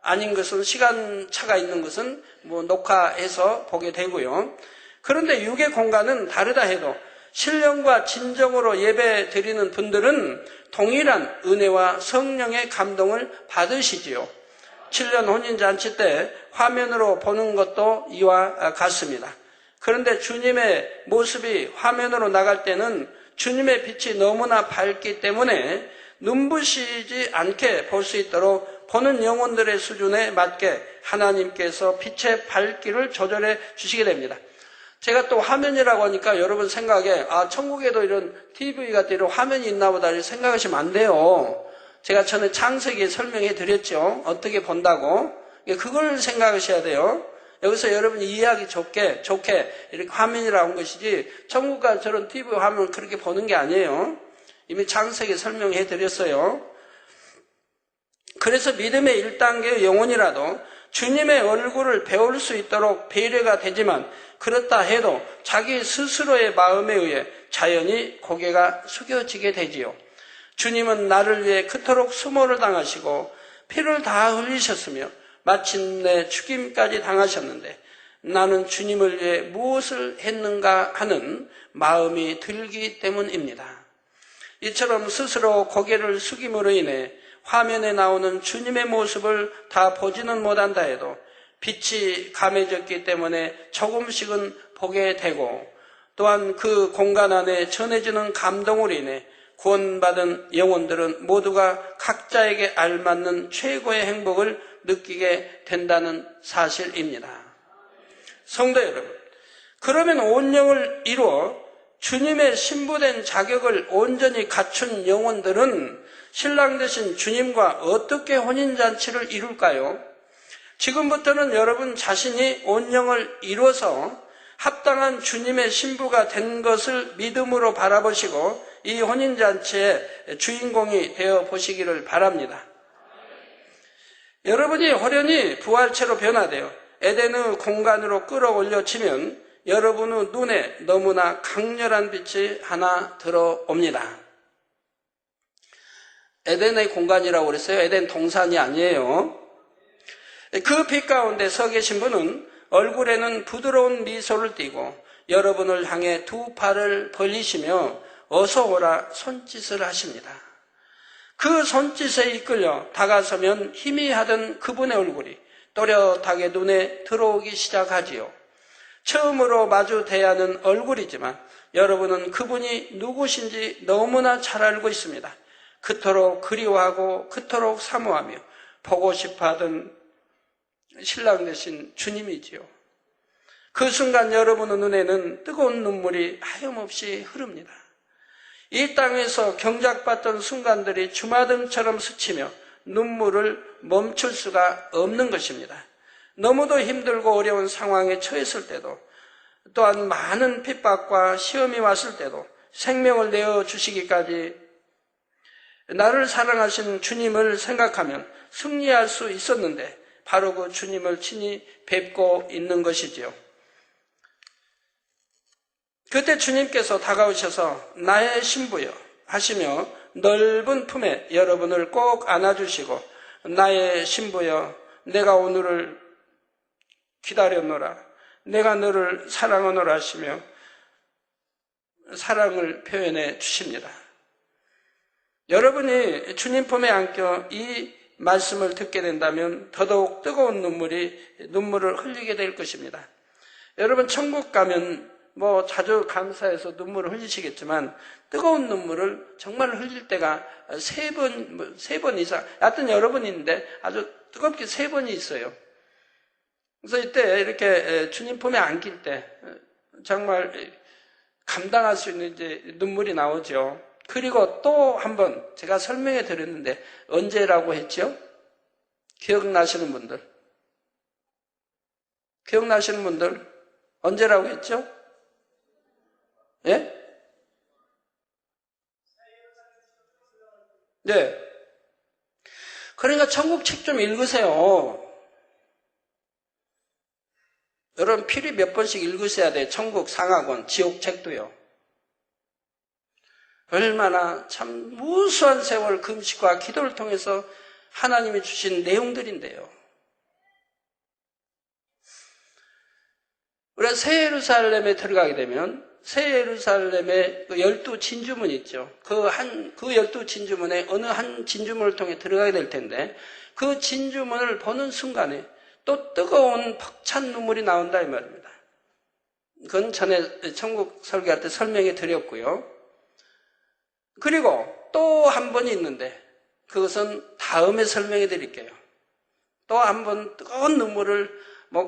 아닌 것은 시간차가 있는 것은 녹화해서 보게 되고요. 그런데 육의 공간은 다르다 해도 신령과 진정으로 예배 드리는 분들은 동일한 은혜와 성령의 감동을 받으시지요. 7년 혼인잔치 때 화면으로 보는 것도 이와 같습니다. 그런데 주님의 모습이 화면으로 나갈 때는 주님의 빛이 너무나 밝기 때문에 눈부시지 않게 볼 수 있도록 보는 영혼들의 수준에 맞게 하나님께서 빛의 밝기를 조절해 주시게 됩니다. 제가 또 화면이라고 하니까 여러분 생각에 천국에도 이런 TV 같은 이런 화면이 있나 보다 이렇게 생각하시면 안 돼요. 제가 전에 창세기에 설명해 드렸죠. 어떻게 본다고. 그걸 생각하셔야 돼요. 여기서 여러분이 이해하기 좋게 이렇게 화면이 나온 것이지 천국과 저런 TV 화면을 그렇게 보는 게 아니에요. 이미 창세기에 설명해 드렸어요. 그래서 믿음의 1단계의 영혼이라도 주님의 얼굴을 배울 수 있도록 배려가 되지만 그렇다 해도 자기 스스로의 마음에 의해 자연히 고개가 숙여지게 되지요. 주님은 나를 위해 그토록 수모를 당하시고 피를 다 흘리셨으며 마침내 죽임까지 당하셨는데 나는 주님을 위해 무엇을 했는가 하는 마음이 들기 때문입니다. 이처럼 스스로 고개를 숙임으로 인해 화면에 나오는 주님의 모습을 다 보지는 못한다 해도 빛이 감해졌기 때문에 조금씩은 보게 되고 또한 그 공간 안에 전해지는 감동으로 인해 구원받은 영혼들은 모두가 각자에게 알맞는 최고의 행복을 느끼게 된다는 사실입니다. 성도 여러분, 그러면 온영을 이루어 주님의 신부된 자격을 온전히 갖춘 영혼들은 신랑 되신 주님과 어떻게 혼인잔치를 이룰까요? 지금부터는 여러분 자신이 온영을 이루어서 합당한 주님의 신부가 된 것을 믿음으로 바라보시고 이 혼인잔치의 주인공이 되어 보시기를 바랍니다. 여러분이 호련히 부활체로 변화되어 에덴의 공간으로 끌어올려지면 여러분의 눈에 너무나 강렬한 빛이 하나 들어옵니다. 에덴의 공간이라고 그랬어요. 에덴 동산이 아니에요. 그 빛 가운데 서 계신 분은 얼굴에는 부드러운 미소를 띠고 여러분을 향해 두 팔을 벌리시며 어서 오라 손짓을 하십니다. 그 손짓에 이끌려 다가서면 희미하던 그분의 얼굴이 또렷하게 눈에 들어오기 시작하지요. 처음으로 마주 대하는 얼굴이지만 여러분은 그분이 누구신지 너무나 잘 알고 있습니다. 그토록 그리워하고 그토록 사모하며 보고 싶어하던 신랑 되신 주님이지요. 그 순간 여러분의 눈에는 뜨거운 눈물이 하염없이 흐릅니다. 이 땅에서 경작받던 순간들이 주마등처럼 스치며 눈물을 멈출 수가 없는 것입니다. 너무도 힘들고 어려운 상황에 처했을 때도 또한 많은 핍박과 시험이 왔을 때도 생명을 내어주시기까지 나를 사랑하신 주님을 생각하면 승리할 수 있었는데 바로 그 주님을 친히 뵙고 있는 것이지요. 그때 주님께서 다가오셔서 나의 신부여 하시며 넓은 품에 여러분을 꼭 안아주시고 나의 신부여 내가 오늘을 기다렸노라 내가 너를 사랑하노라 하시며 사랑을 표현해 주십니다. 여러분이 주님 품에 안겨 이 말씀을 듣게 된다면 더더욱 뜨거운 눈물을 흘리게 될 것입니다. 여러분 천국 가면 자주 감사해서 눈물을 흘리시겠지만 뜨거운 눈물을 정말 흘릴 때가 세 번 이상, 하여튼 여러 번 있는데 아주 뜨겁게 3번이 있어요. 그래서 이때 이렇게 주님 품에 안길 때 정말 감당할 수 있는 이제 눈물이 나오죠. 그리고 또 한 번 제가 설명해 드렸는데 언제라고 했죠? 기억나시는 분들? 기억나시는 분들? 언제라고 했죠? 예? 네. 그러니까 천국 책 좀 읽으세요. 여러분 필히 몇 번씩 읽으셔야 돼요. 천국 상하권, 지옥 책도요. 얼마나 참 무수한 세월 금식과 기도를 통해서 하나님이 주신 내용들인데요. 우리가 새 예루살렘에 들어가게 되면 새 예루살렘에 그 12진주문이 있죠. 그 12진주문에 어느 한 진주문을 통해 들어가게 될 텐데 그 진주문을 보는 순간에 또 뜨거운 벅찬 눈물이 나온다 이 말입니다. 그건 전에 천국 설교할 때 설명해 드렸고요. 그리고 또 한 번이 있는데 그것은 다음에 설명해 드릴게요. 또 한 번 뜨거운 눈물을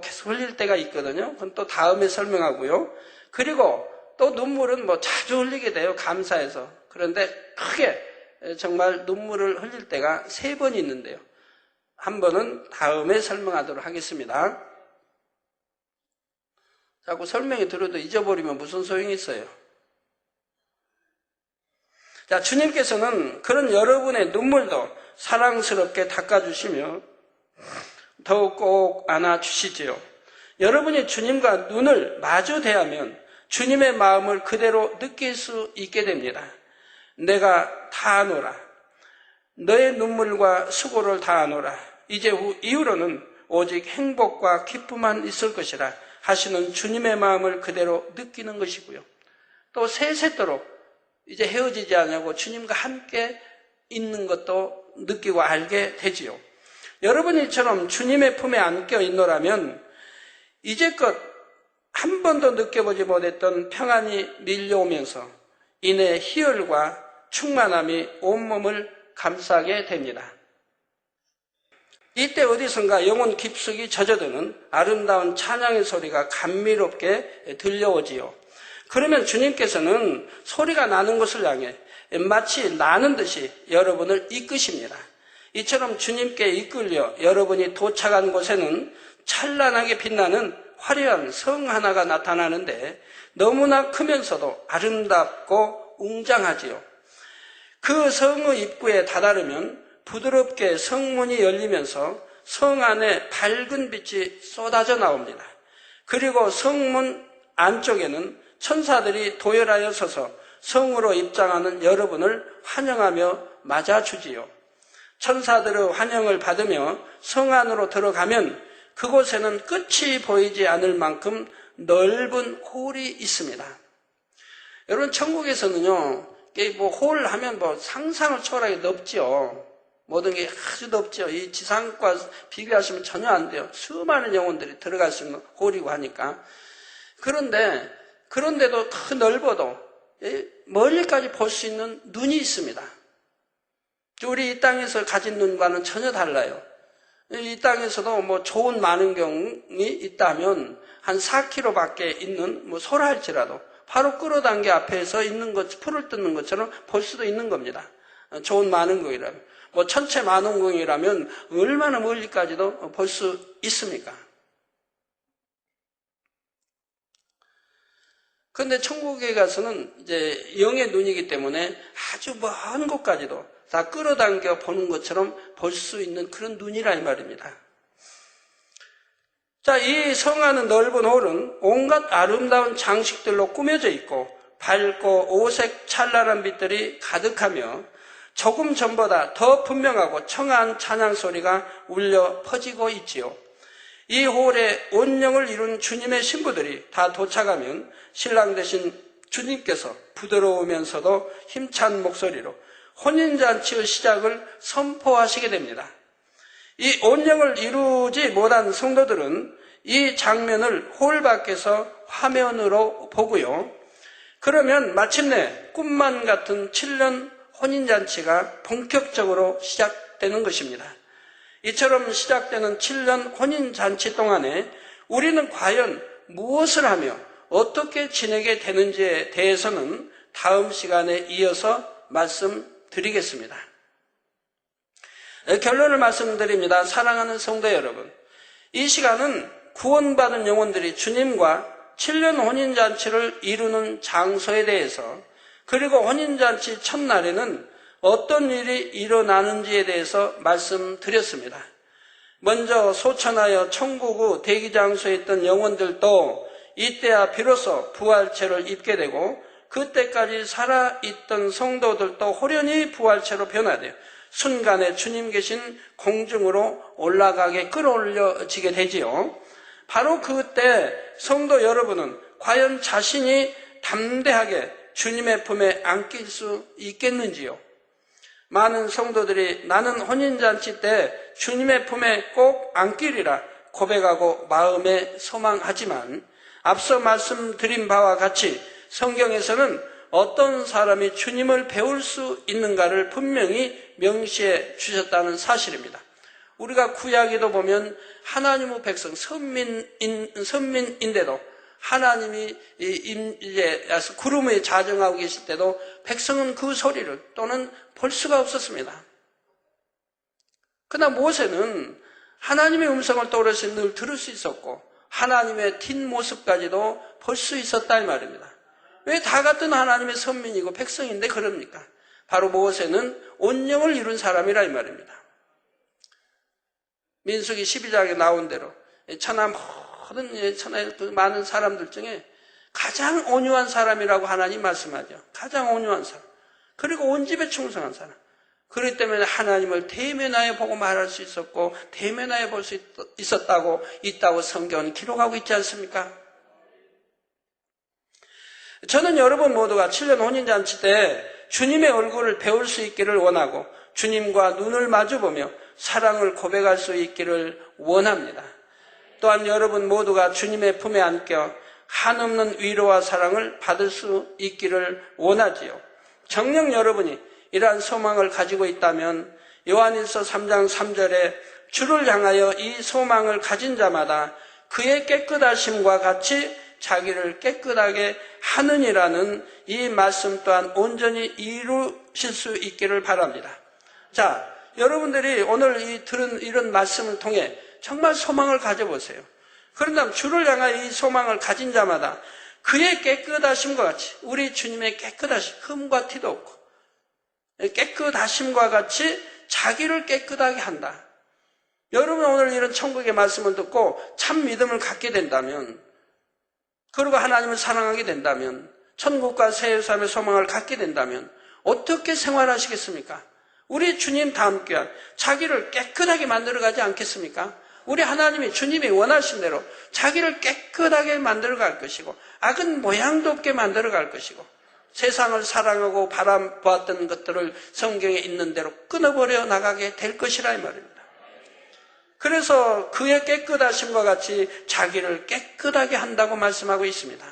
계속 흘릴 때가 있거든요. 그건 또 다음에 설명하고요. 그리고 또 눈물은 자주 흘리게 돼요. 감사해서. 그런데 크게 정말 눈물을 흘릴 때가 3번 있는데요. 한 번은 다음에 설명하도록 하겠습니다. 자꾸 설명이 들어도 잊어버리면 무슨 소용이 있어요? 자, 주님께서는 그런 여러분의 눈물도 사랑스럽게 닦아주시며 더욱 꼭 안아주시지요. 여러분이 주님과 눈을 마주 대하면 주님의 마음을 그대로 느낄 수 있게 됩니다. 내가 다 아노라. 너의 눈물과 수고를 다 아노라. 이제 이후로는 오직 행복과 기쁨만 있을 것이라 하시는 주님의 마음을 그대로 느끼는 것이고요. 또 세세토록 이제 헤어지지 않냐고 주님과 함께 있는 것도 느끼고 알게 되지요. 여러분이 이처럼 주님의 품에 안겨 있노라면 이제껏 한 번도 느껴보지 못했던 평안이 밀려오면서 이내 희열과 충만함이 온몸을 감싸게 됩니다. 이때 어디선가 영혼 깊숙이 젖어드는 아름다운 찬양의 소리가 감미롭게 들려오지요. 그러면 주님께서는 소리가 나는 것을 향해 마치 나는 듯이 여러분을 이끄십니다. 이처럼 주님께 이끌려 여러분이 도착한 곳에는 찬란하게 빛나는 화려한 성 하나가 나타나는데 너무나 크면서도 아름답고 웅장하지요. 그 성의 입구에 다다르면 부드럽게 성문이 열리면서 성 안에 밝은 빛이 쏟아져 나옵니다. 그리고 성문 안쪽에는 천사들이 도열하여 서서 성으로 입장하는 여러분을 환영하며 맞아주지요. 천사들의 환영을 받으며 성 안으로 들어가면 그곳에는 끝이 보이지 않을 만큼 넓은 홀이 있습니다. 여러분, 천국에서는요, 홀 하면 상상을 초월하게 넓죠. 모든 게 아주 넓죠. 이 지상과 비교하시면 전혀 안 돼요. 수많은 영혼들이 들어갈 수 있는 홀이고 하니까. 그런데도 더 넓어도 멀리까지 볼 수 있는 눈이 있습니다. 우리 이 땅에서 가진 눈과는 전혀 달라요. 이 땅에서도 좋은 망원경이 있다면 한 4km밖에 있는 소라 할지라도 바로 끌어당겨 앞에서 있는 것, 풀을 뜯는 것처럼 볼 수도 있는 겁니다. 좋은 망원경이라면. 천체 망원경이라면 얼마나 멀리까지도 볼 수 있습니까? 그런데 천국에 가서는 이제 영의 눈이기 때문에 아주 먼 곳까지도 다 끌어당겨 보는 것처럼 볼 수 있는 그런 눈이라 이 말입니다. 자, 이 성 안은 넓은 홀은 온갖 아름다운 장식들로 꾸며져 있고 밝고 오색 찬란한 빛들이 가득하며 조금 전보다 더 분명하고 청아한 찬양 소리가 울려 퍼지고 있지요. 이 홀에 온영을 이룬 주님의 신부들이 다 도착하면 신랑 되신 주님께서 부드러우면서도 힘찬 목소리로 혼인잔치의 시작을 선포하시게 됩니다. 이 온영을 이루지 못한 성도들은 이 장면을 홀 밖에서 화면으로 보고요. 그러면 마침내 꿈만 같은 7년 혼인잔치가 본격적으로 시작되는 것입니다. 이처럼 시작되는 7년 혼인잔치 동안에 우리는 과연 무엇을 하며 어떻게 지내게 되는지에 대해서는 다음 시간에 이어서 말씀드리겠습니다. 결론을 말씀드립니다. 사랑하는 성도 여러분, 이 시간은 구원받은 영혼들이 주님과 7년 혼인잔치를 이루는 장소에 대해서, 그리고 혼인잔치 첫날에는 어떤 일이 일어나는지에 대해서 말씀드렸습니다. 먼저 소천하여 천국의 대기장소에 있던 영혼들도 이때야 비로소 부활체를 입게 되고, 그때까지 살아있던 성도들도 호련히 부활체로 변화돼요. 순간에 주님 계신 공중으로 올라가게 끌어올려지게 되지요. 바로 그때 성도 여러분은 과연 자신이 담대하게 주님의 품에 안길 수 있겠는지요? 많은 성도들이 나는 혼인잔치 때 주님의 품에 꼭 안기리라 고백하고 마음에 소망하지만, 앞서 말씀드린 바와 같이 성경에서는 어떤 사람이 주님을 배울 수 있는가를 분명히 명시해 주셨다는 사실입니다. 우리가 구약에도 보면 하나님의 백성, 선민인데도 하나님이 이제 구름에 자정하고 계실 때도 백성은 그 소리를 또는 볼 수가 없었습니다. 그러나 모세는 하나님의 음성을 또렷이 늘 들을 수 있었고 하나님의 뒷모습까지도 볼 수 있었다 이 말입니다. 왜 다 같은 하나님의 선민이고 백성인데 그럽니까? 바로 모세는 온영을 이룬 사람이라 이 말입니다. 민수기 12장에 나온 대로 천하 모든 천하의 그 많은 사람들 중에 가장 온유한 사람이라고 하나님 말씀하죠. 가장 온유한 사람. 그리고 온 집에 충성한 사람. 그렇기 때문에 하나님을 대면하여 보고 말할 수 있었고 대면하여 볼 수 있다고 성경은 기록하고 있지 않습니까? 저는 여러분 모두가 7년 혼인잔치 때 주님의 얼굴을 배울 수 있기를 원하고 주님과 눈을 마주보며 사랑을 고백할 수 있기를 원합니다. 또한 여러분 모두가 주님의 품에 안겨 한없는 위로와 사랑을 받을 수 있기를 원하지요. 정녕 여러분이 이러한 소망을 가지고 있다면 요한일서 3장 3절에 주를 향하여 이 소망을 가진 자마다 그의 깨끗하심과 같이 자기를 깨끗하게 하느니라는 이 말씀 또한 온전히 이루실 수 있기를 바랍니다. 자, 여러분들이 오늘 들은 이런 말씀을 통해 정말 소망을 가져보세요. 그런다면 주를 향하여 이 소망을 가진 자마다 그의 깨끗하심과 같이 우리 주님의 깨끗하심, 흠과 티도 없고 깨끗하심과 같이 자기를 깨끗하게 한다. 여러분 오늘 이런 천국의 말씀을 듣고 참 믿음을 갖게 된다면 그리고 하나님을 사랑하게 된다면 천국과 새 삶의 소망을 갖게 된다면 어떻게 생활하시겠습니까? 우리 주님 다음 귀한 자기를 깨끗하게 만들어가지 않겠습니까? 우리 하나님이 주님이 원하신 대로 자기를 깨끗하게 만들어갈 것이고 악은 모양도 없게 만들어갈 것이고 세상을 사랑하고 바라보았던 것들을 성경에 있는 대로 끊어버려 나가게 될 것이라 이 말입니다. 그래서 그의 깨끗하심과 같이 자기를 깨끗하게 한다고 말씀하고 있습니다.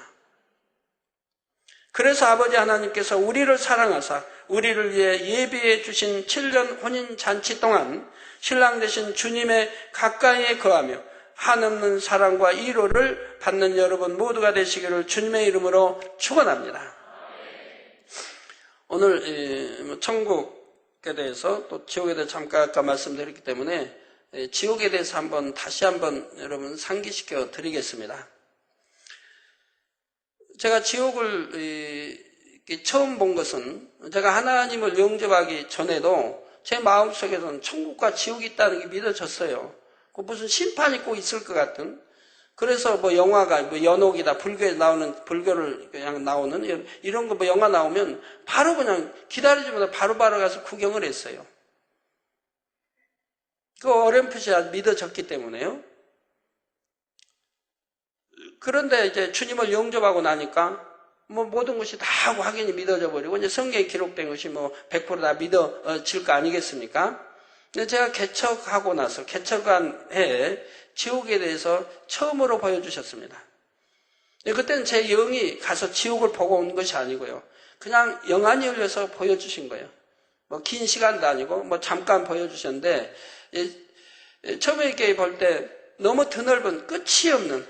그래서 아버지 하나님께서 우리를 사랑하사 우리를 위해 예비해 주신 7년 혼인잔치 동안 신랑 되신 주님의 가까이에 거하며 한없는 사랑과 위로를 받는 여러분 모두가 되시기를 주님의 이름으로 축원합니다. 오늘 천국에 대해서 또 지옥에 대해서 잠깐 아까 말씀드렸기 때문에 지옥에 대해서 다시 한번 여러분 상기시켜 드리겠습니다. 제가 지옥을 처음 본 것은 제가 하나님을 영접하기 전에도 제 마음속에서는 천국과 지옥이 있다는 게 믿어졌어요. 무슨 심판이 꼭 있을 것 같은. 그래서 영화가 연옥이다 불교에 나오는 불교를 그냥 나오는 이런 거 영화 나오면 바로 그냥 기다리지 못해 바로 가서 구경을 했어요. 그 어렴풋이 믿어졌기 때문에요. 그런데 이제 주님을 영접하고 나니까 모든 것이 다 확연히 믿어져 버리고 이제 성경에 기록된 것이 100% 다 믿어질 거 아니겠습니까? 근데 제가 개척한 해에 지옥에 대해서 처음으로 보여주셨습니다. 그때는 제 영이 가서 지옥을 보고 온 것이 아니고요. 그냥 영안이 열려서 보여주신 거예요. 긴 시간도 아니고 잠깐 보여주셨는데 처음에 이렇게 볼 때 너무 드넓은 끝이 없는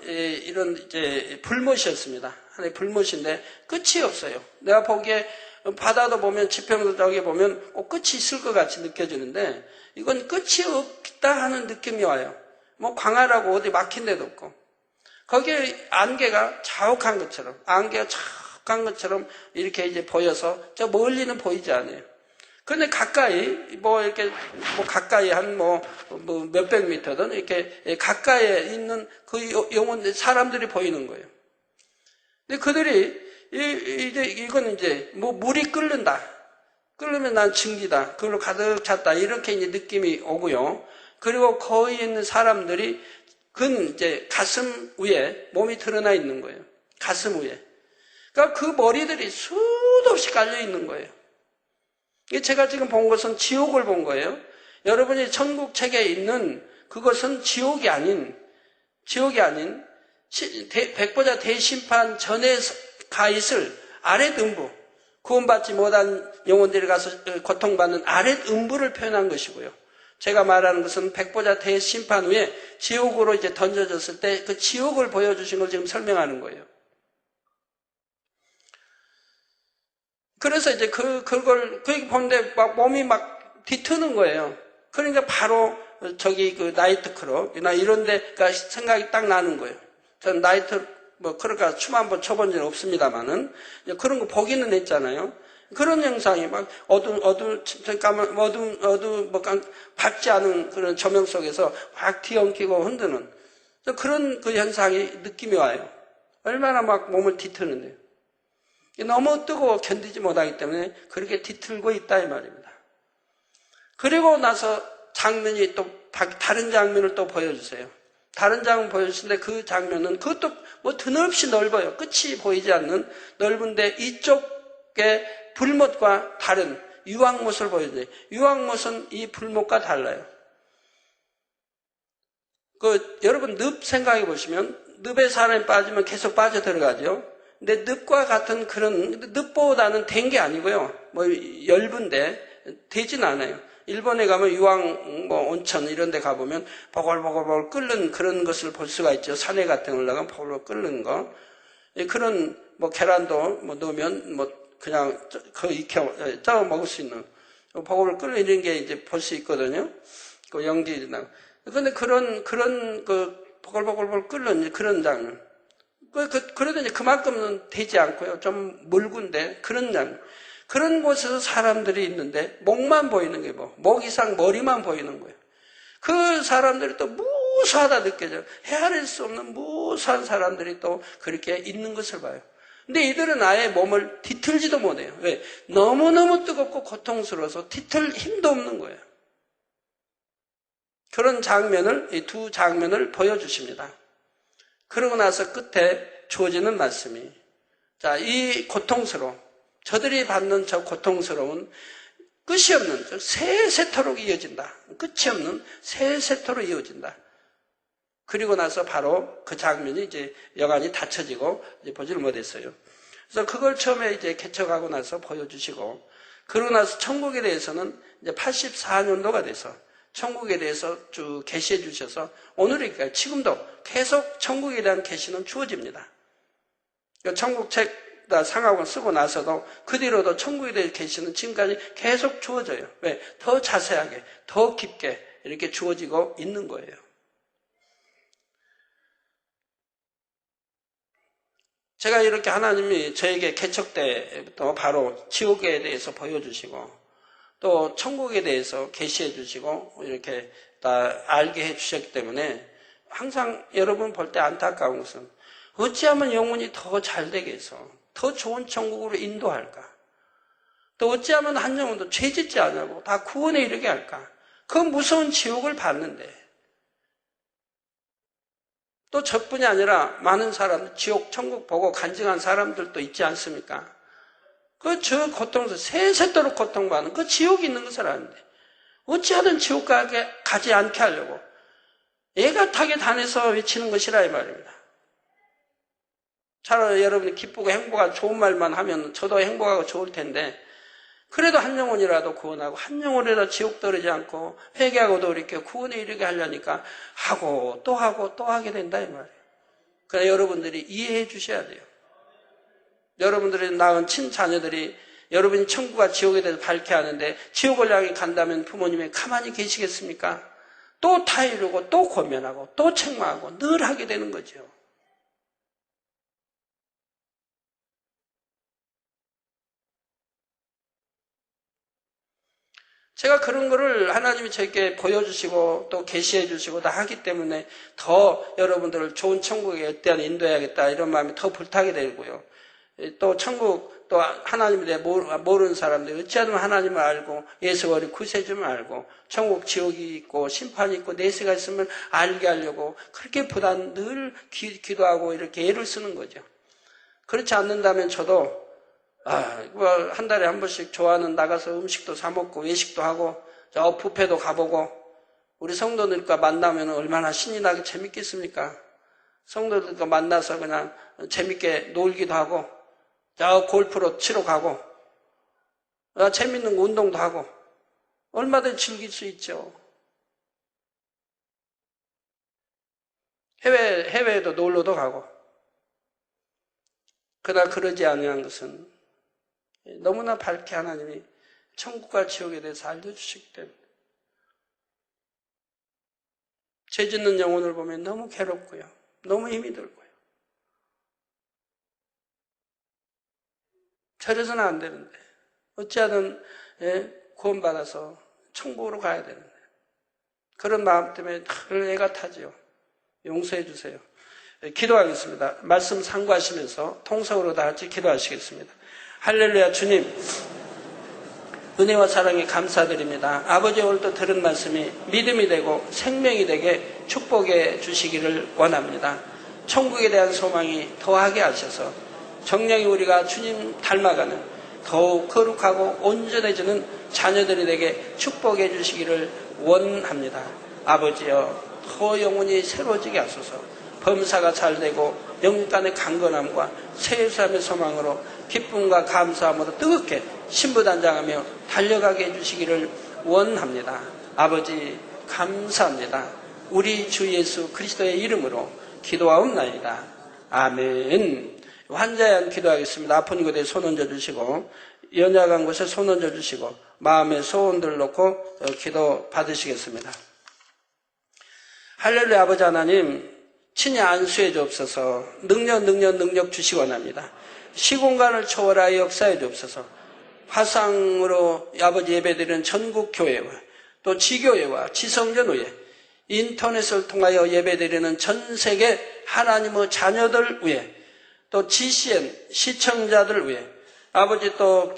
이런 이제 불못이었습니다. 하나의 불못인데 끝이 없어요. 내가 보기에 바다도 보면 지평도 저기 보면 꼭 끝이 있을 것 같이 느껴지는데 이건 끝이 없다 하는 느낌이 와요. 광활하고 어디 막힌 데도 없고 거기에 안개가 자욱한 것처럼 이렇게 이제 보여서 저 멀리는 보이지 않아요. 그런데 가까이 가까이 한 몇백 미터든 이렇게 가까이에 있는 그 영혼 사람들이 보이는 거예요. 근데 그들이 이건 이제 물이 끓으면 난 증기다. 그걸로 가득 찼다. 이렇게 이제 느낌이 오고요. 그리고 거기 있는 사람들이 이제 가슴 위에 몸이 드러나 있는 거예요. 가슴 위에. 그러니까 그 머리들이 수도 없이 깔려 있는 거예요. 제가 지금 본 것은 지옥을 본 거예요. 여러분이 천국 책에 있는 그것은 지옥이 아닌 백보자 대심판 전에 가 있을 아랫 음부, 구원받지 못한 영혼들이 가서 고통받는 아랫 음부를 표현한 것이고요. 제가 말하는 것은 백보자 대심판 후에 지옥으로 이제 던져졌을 때 그 지옥을 보여주신 걸 지금 설명하는 거예요. 그래서 이제 그걸 보는데 막 몸이 막 뒤트는 거예요. 그러니까 바로 저기 그 나이트클럽이나 이런 데가 생각이 딱 나는 거예요. 저는 그러니까 춤 한번 춰본 적은 없습니다만은 그런 거 보기는 했잖아요. 그런 영상이 막 밝지 않은 그런 조명 속에서 막 뒤엉키고 흔드는 그런 그 현상이 느낌이 와요. 얼마나 막 몸을 뒤트는데요. 너무 뜨거워 견디지 못하기 때문에 그렇게 뒤틀고 있다 이 말입니다. 그리고 나서 장면이 또 다른 장면을 또 보여주세요. 다른 장면 보여주시는데 그 장면은 그것도 뭐 드넓이 넓어요. 끝이 보이지 않는 넓은데 이쪽에 불못과 다른 유황못을 보여줘요. 유황못은 이 불못과 달라요. 여러분 늪 생각해 보시면 늪에 사람이 빠지면 계속 빠져 들어가죠. 근데 늪과 같은 그런 늪보다는 된 게 아니고요. 뭐 엷은데 되진 않아요. 일본에 가면 유황 온천 이런 데 가보면 보글보글 끓는 그런 것을 볼 수가 있죠. 산에 같은 데 올라가면 보글보글 끓는 거. 그런 계란도 넣으면 그냥 쪄 먹을 수 있는 보글보글 끓는 이런 게 이제 볼 수 있거든요. 그 연기나. 근데 그런 보글보글 끓는 그런 장면. 그래도 이제 그만큼은 되지 않고요. 좀 멀군데 그런 장면. 그런 곳에서 사람들이 있는데 목만 보이는 게 목 이상 머리만 보이는 거예요. 그 사람들이 또 무수하다 느껴져요. 헤아릴 수 없는 무수한 사람들이 또 그렇게 있는 것을 봐요. 근데 이들은 아예 몸을 뒤틀지도 못해요. 왜? 너무너무 뜨겁고 고통스러워서 뒤틀 힘도 없는 거예요. 그런 장면을, 이 두 장면을 보여주십니다. 그러고 나서 끝에 주어지는 말씀이, 자, 이 저들이 받는 저 고통스러운 끝이 없는, 세세토록 이어진다. 끝이 없는 세세토록 이어진다. 그리고 나서 바로 그 장면이 이제 여간이 닫혀지고 이제 보지를 못했어요. 그래서 그걸 처음에 이제 개척하고 나서 보여주시고, 그러고 나서 천국에 대해서는 이제 84년도가 돼서 천국에 대해서 쭉 계시해 주셔서 오늘이니까 지금도 계속 천국에 대한 계시는 주어집니다. 천국 책 상하고 쓰고 나서도 그 뒤로도 천국에 대한 계시는 지금까지 계속 주어져요. 왜? 더 자세하게, 더 깊게 이렇게 주어지고 있는 거예요. 제가 이렇게 하나님이 저에게 개척 때부터 바로 지옥에 대해서 보여주시고 또 천국에 대해서 계시해 주시고 이렇게 다 알게 해 주셨기 때문에 항상 여러분 볼 때 안타까운 것은 어찌하면 영혼이 더 잘되게 해서 더 좋은 천국으로 인도할까? 또 어찌하면 한 영혼도 죄짓지 않으고 다 구원에 이르게 할까? 그 무서운 지옥을 받는데 또 저뿐이 아니라 많은 사람들 지옥 천국 보고 간증한 사람들도 있지 않습니까? 저 고통에서 세세토록 고통받는 그 지옥이 있는 것을 아는데 어찌하든 지옥 가지 않게 하려고 애가 타게 다녀서 외치는 것이라 이 말입니다. 차라리 여러분이 기쁘고 행복한 좋은 말만 하면 저도 행복하고 좋을 텐데 그래도 한 영혼이라도 구원하고 한 영혼이라도 지옥 떨어지지 않고 회개하고 돌이켜 구원에 이르게 하려니까 하고 또 하게 된다 이 말이에요. 그러나 여러분들이 이해해 주셔야 돼요. 여러분들이 낳은 친자녀들이 여러분이 천국과 지옥에 대해서 밝게 하는데 지옥을 향해 간다면 부모님이 가만히 계시겠습니까? 또 타이르고 또 고면하고 또 책망하고 늘 하게 되는 거죠. 제가 그런 거를 하나님이 저에게 보여주시고 또 계시해 주시고 다 하기 때문에 더 여러분들을 좋은 천국에 대한 인도해야겠다 이런 마음이 더 불타게 되고요. 또 천국 또 하나님에 대해 모르는 사람들 어찌하든 하나님을 알고 예수 어리 구세주를 알고 천국 지옥이 있고 심판이 있고 내세가 있으면 알게 하려고 그렇게 보다 늘 기도하고 이렇게 애를 쓰는 거죠. 그렇지 않는다면 저도 한 달에 한 번씩 좋아하는 나가서 음식도 사 먹고 외식도 하고 저 뷔페도 가보고 우리 성도들과 만나면 얼마나 신이 나게 재밌겠습니까? 성도들과 만나서 그냥 재밌게 놀기도 하고 저 골프로 치러 가고 재밌는 운동도 하고 얼마든지 즐길 수 있죠. 해외에도 놀러도 가고. 그러나 그러지 아니한 것은 너무나 밝게 하나님이 천국과 지옥에 대해서 알려주시기 때문에 죄 짓는 영혼을 보면 너무 괴롭고요. 너무 힘이 들고요. 저래서는 안 되는데 어찌하든 구원받아서 천국으로 가야 되는데 그런 마음 때문에 늘 애가 타지요. 용서해 주세요. 기도하겠습니다. 말씀 상고하시면서 통성으로 다 같이 기도하시겠습니다. 할렐루야. 주님, 은혜와 사랑에 감사드립니다. 아버지, 오늘도 들은 말씀이 믿음이 되고 생명이 되게 축복해 주시기를 원합니다. 천국에 대한 소망이 더하게 하셔서 정령이 우리가 주님 닮아가는 더욱 거룩하고 온전해지는 자녀들이 되게 축복해 주시기를 원합니다. 아버지여, 더 영혼이 새로워지게 하소서. 범사가 잘되고 영육간의 강건함과 새삼의 소망으로 기쁨과 감사함으로 뜨겁게 신부단장하며 달려가게 해주시기를 원합니다. 아버지 감사합니다. 우리 주 예수 그리스도의 이름으로 기도하옵나이다. 아멘. 환자에 한 기도하겠습니다. 아픈 곳에 손 얹어주시고 연약한 곳에 손 얹어주시고 마음의 소원들을 놓고 기도 받으시겠습니다. 할렐루야. 아버지 하나님, 친히 안수해 주옵소서. 능력 주시기 원합니다. 시공간을 초월하여 역사해 주옵소서. 화상으로 아버지 예배드리는 전국 교회와 또 지교회와 지성전의회, 인터넷을 통하여 예배드리는 전 세계 하나님의 자녀들 위해, 또 GCN 시청자들 위해 아버지 또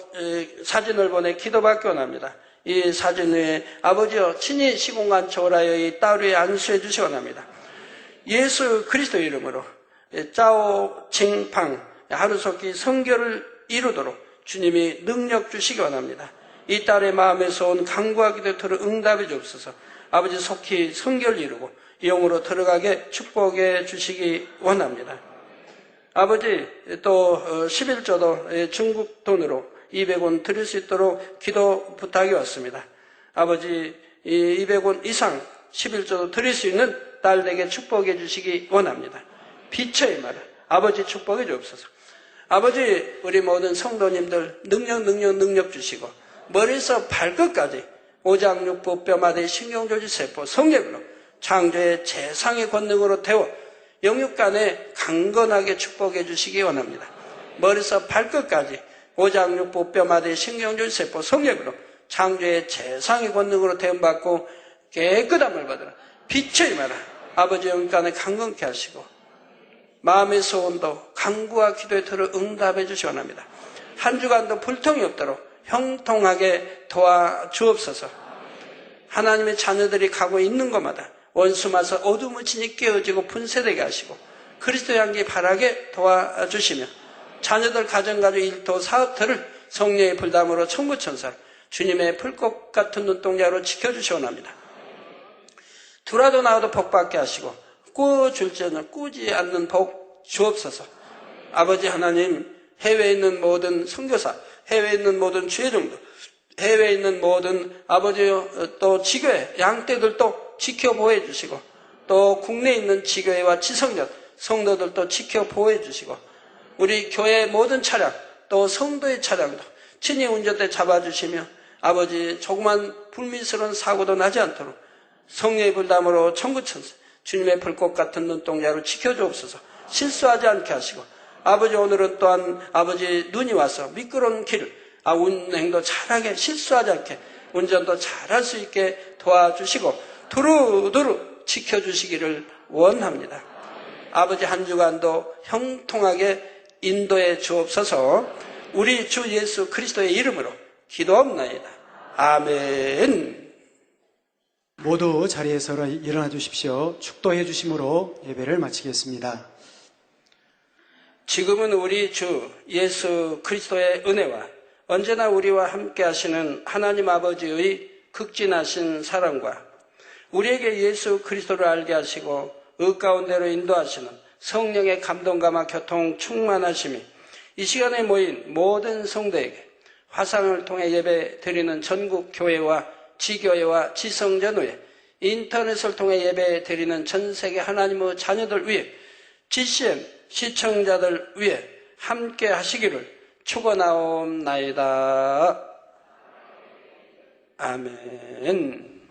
사진을 보내 기도받기 원합니다. 이 사진 위에 아버지여 친히 시공간 초월하여 이 딸 위에 안수해 주시기 원합니다. 예수 그리스도의 이름으로 짜오 칭팡 하루속히 성결을 이루도록 주님이 능력 주시기 원합니다. 이 딸의 마음에서 온 간구와 기도에 응답해 주옵소서. 아버지 속히 성결을 이루고 영으로 들어가게 축복해 주시기 원합니다. 아버지 또 11조도 중국 돈으로 200원 드릴 수 있도록 기도 부탁이 왔습니다. 아버지 200원 이상 11조도 드릴 수 있는 딸에게 축복해 주시기 원합니다. 빛의 말을 아버지 축복해 주옵소서. 아버지 우리 모든 성도님들 능력 주시고 머리에서 발끝까지 오장육부 뼈마디 신경조직 세포 성령으로 창조의 재상의 권능으로 태워 영육간에 강건하게 축복해 주시기 원합니다. 머리에서 발끝까지 오장육부 뼈마디 신경조직 세포 성령으로 창조의 재상의 권능으로 태움받고 깨끗함을 받으라. 빛의 마라 아버지 영육간에 강건케 하시고 마음의 소원도 간구와 기도에 응답해 주시기 원합니다. 한 주간도 불통이 없도록 형통하게 도와주옵소서. 하나님의 자녀들이 가고 있는 곳마다 원수마서 어둠의 진이 깨어지고 분쇄되게 하시고 그리스도의 향기 바라게 도와주시며 자녀들 가정가족 일터 사업터를 성령의 불담으로 천구천사 주님의 불꽃 같은 눈동자로 지켜주시기 원합니다. 두라도 나와도 복받게 하시고 꾸줄지는 꾸지 않는 복 주옵소서. 아버지 하나님, 해외에 있는 모든 선교사, 해외에 있는 모든 주의종들, 해외에 있는 모든 아버지 또 지교회, 양떼들도 지켜 보호해 주시고 또 국내에 있는 지교회와 지성전, 성도들도 지켜 보호해 주시고 우리 교회의 모든 차량, 또 성도의 차량도 친히 운전대 잡아주시며 아버지 조그만 불미스러운 사고도 나지 않도록 성령의 불담으로 천구천사 주님의 불꽃 같은 눈동자로 지켜주옵소서. 실수하지 않게 하시고 아버지 오늘은 또한 아버지 눈이 와서 미끄러운 길 운행도 잘하게 실수하지 않게 운전도 잘할 수 있게 도와주시고 두루두루 지켜주시기를 원합니다. 아버지 한 주간도 형통하게 인도해 주옵소서. 우리 주 예수 그리스도의 이름으로 기도합나이다. 아멘. 모두 자리에서 일어나 주십시오. 축도해 주심으로 예배를 마치겠습니다. 지금은 우리 주 예수 그리스도의 은혜와 언제나 우리와 함께 하시는 하나님 아버지의 극진하신 사랑과 우리에게 예수 그리스도를 알게 하시고 의 가운데로 인도하시는 성령의 감동감화 교통 충만하심이 이 시간에 모인 모든 성도에게 화상을 통해 예배 드리는 전국 교회와 지교회와 지성전의회, 인터넷을 통해 예배 드리는 전 세계 하나님의 자녀들 위해 GCN 시청자들 위해 함께 하시기를 축원하옵나이다. 아멘.